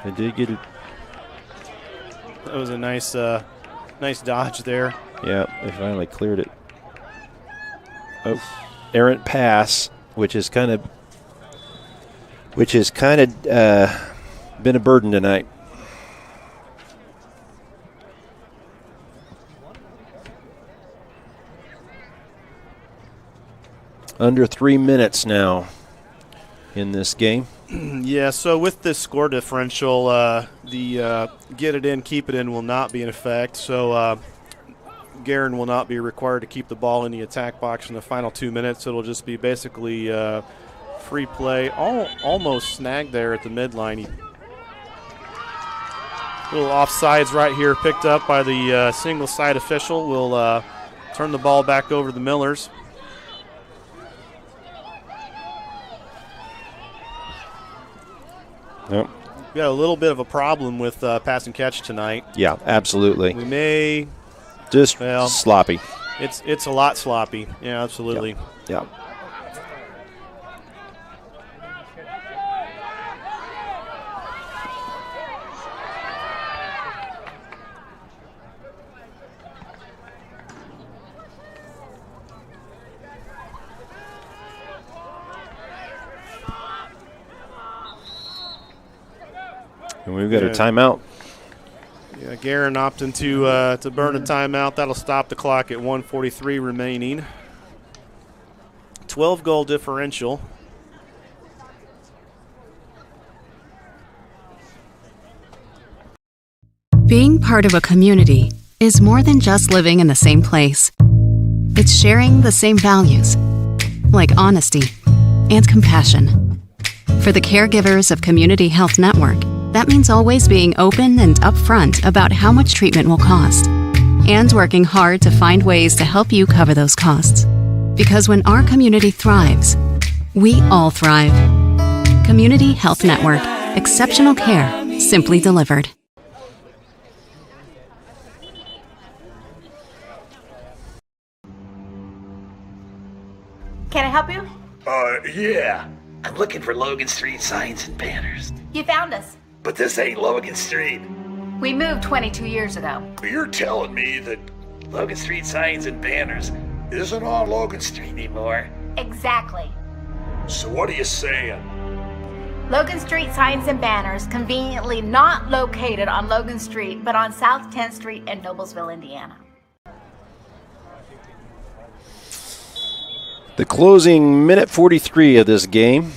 They did get it. That was a nice dodge there. Yeah, they finally cleared it. Oh, errant pass, which is kind of been a burden tonight. Under 3 minutes now in this game. Yeah, so with this score differential, the get it in, keep it in will not be in effect. So Guerin will not be required to keep the ball in the attack box in the final 2 minutes. It'll just be basically free play. Almost snagged there at the midline. Little offsides right here picked up by the single side official. Will turn the ball back over to the Millers. Yep. We got a little bit of a problem with pass and catch tonight. Yeah, absolutely. We may just sloppy. It's a lot sloppy. Yeah, absolutely. Yeah. And we've got a timeout. Yeah, Guerin opting to burn a timeout. That'll stop the clock at 1:43 remaining. 12-goal differential. Being part of a community is more than just living in the same place. It's sharing the same values, like honesty and compassion. For the caregivers of Community Health Network, that means always being open and upfront about how much treatment will cost, and working hard to find ways to help you cover those costs. Because when our community thrives, we all thrive. Community Health Network. Exceptional care, simply delivered. Can I help you? Yeah. I'm looking for Logan Street signs and banners. You found us. But this ain't Logan Street. We moved 22 years ago. You're telling me that Logan Street signs and banners isn't on Logan Street anymore? Exactly. So what are you saying? Logan Street signs and banners conveniently not located on Logan Street, but on South 10th Street in Noblesville, Indiana. The closing minute 43 of this game.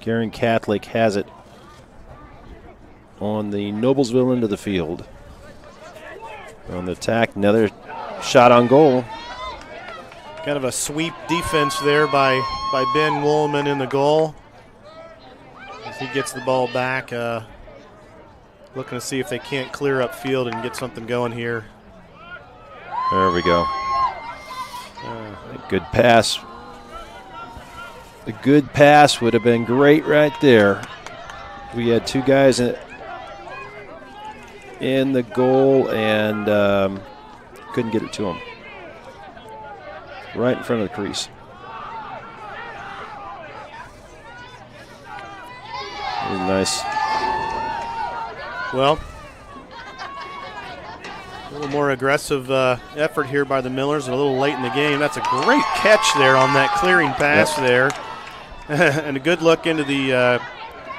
Guerin Catholic has it on the Noblesville end of the field. On the attack, another shot on goal. Kind of a sweep defense there by Ben Woolman in the goal. As he gets the ball back, looking to see if they can't clear up field and get something going here. There we go. A good pass A good pass would have been great right there. We had two guys in the goal and couldn't get it to him. Right in front of the crease. Really nice. Well, a little more aggressive effort here by the Millers, a little late in the game. That's a great catch there on that clearing pass there. And a good look into the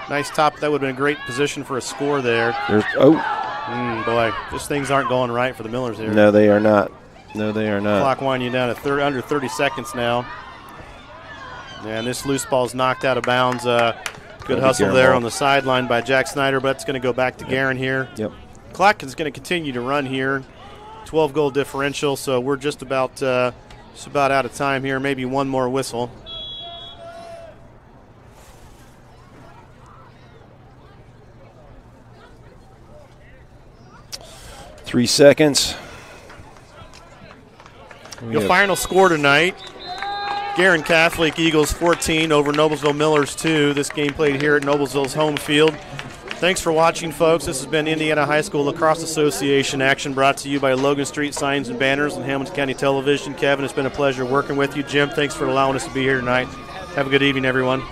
nice top. That would have been a great position for a score there. Boy, just things aren't going right for the Millers here. No, they are not. No, they are not. Clock winding down to under 30 seconds now. And this loose ball is knocked out of bounds. Good hustle there on the sideline by Jack Snyder, but it's going to go back to Guerin here. Yep. Clock is going to continue to run here. 12-goal differential, so we're just about out of time here. Maybe one more whistle. Three seconds. Your final score tonight, Guerin Catholic Eagles 14 over Noblesville Millers 2. This game played here at Noblesville's home field. Thanks for watching, folks. This has been Indiana High School Lacrosse Association action brought to you by Logan Street Signs and Banners and Hamilton County Television. Kevin, it's been a pleasure working with you. Jim, thanks for allowing us to be here tonight. Have a good evening, everyone.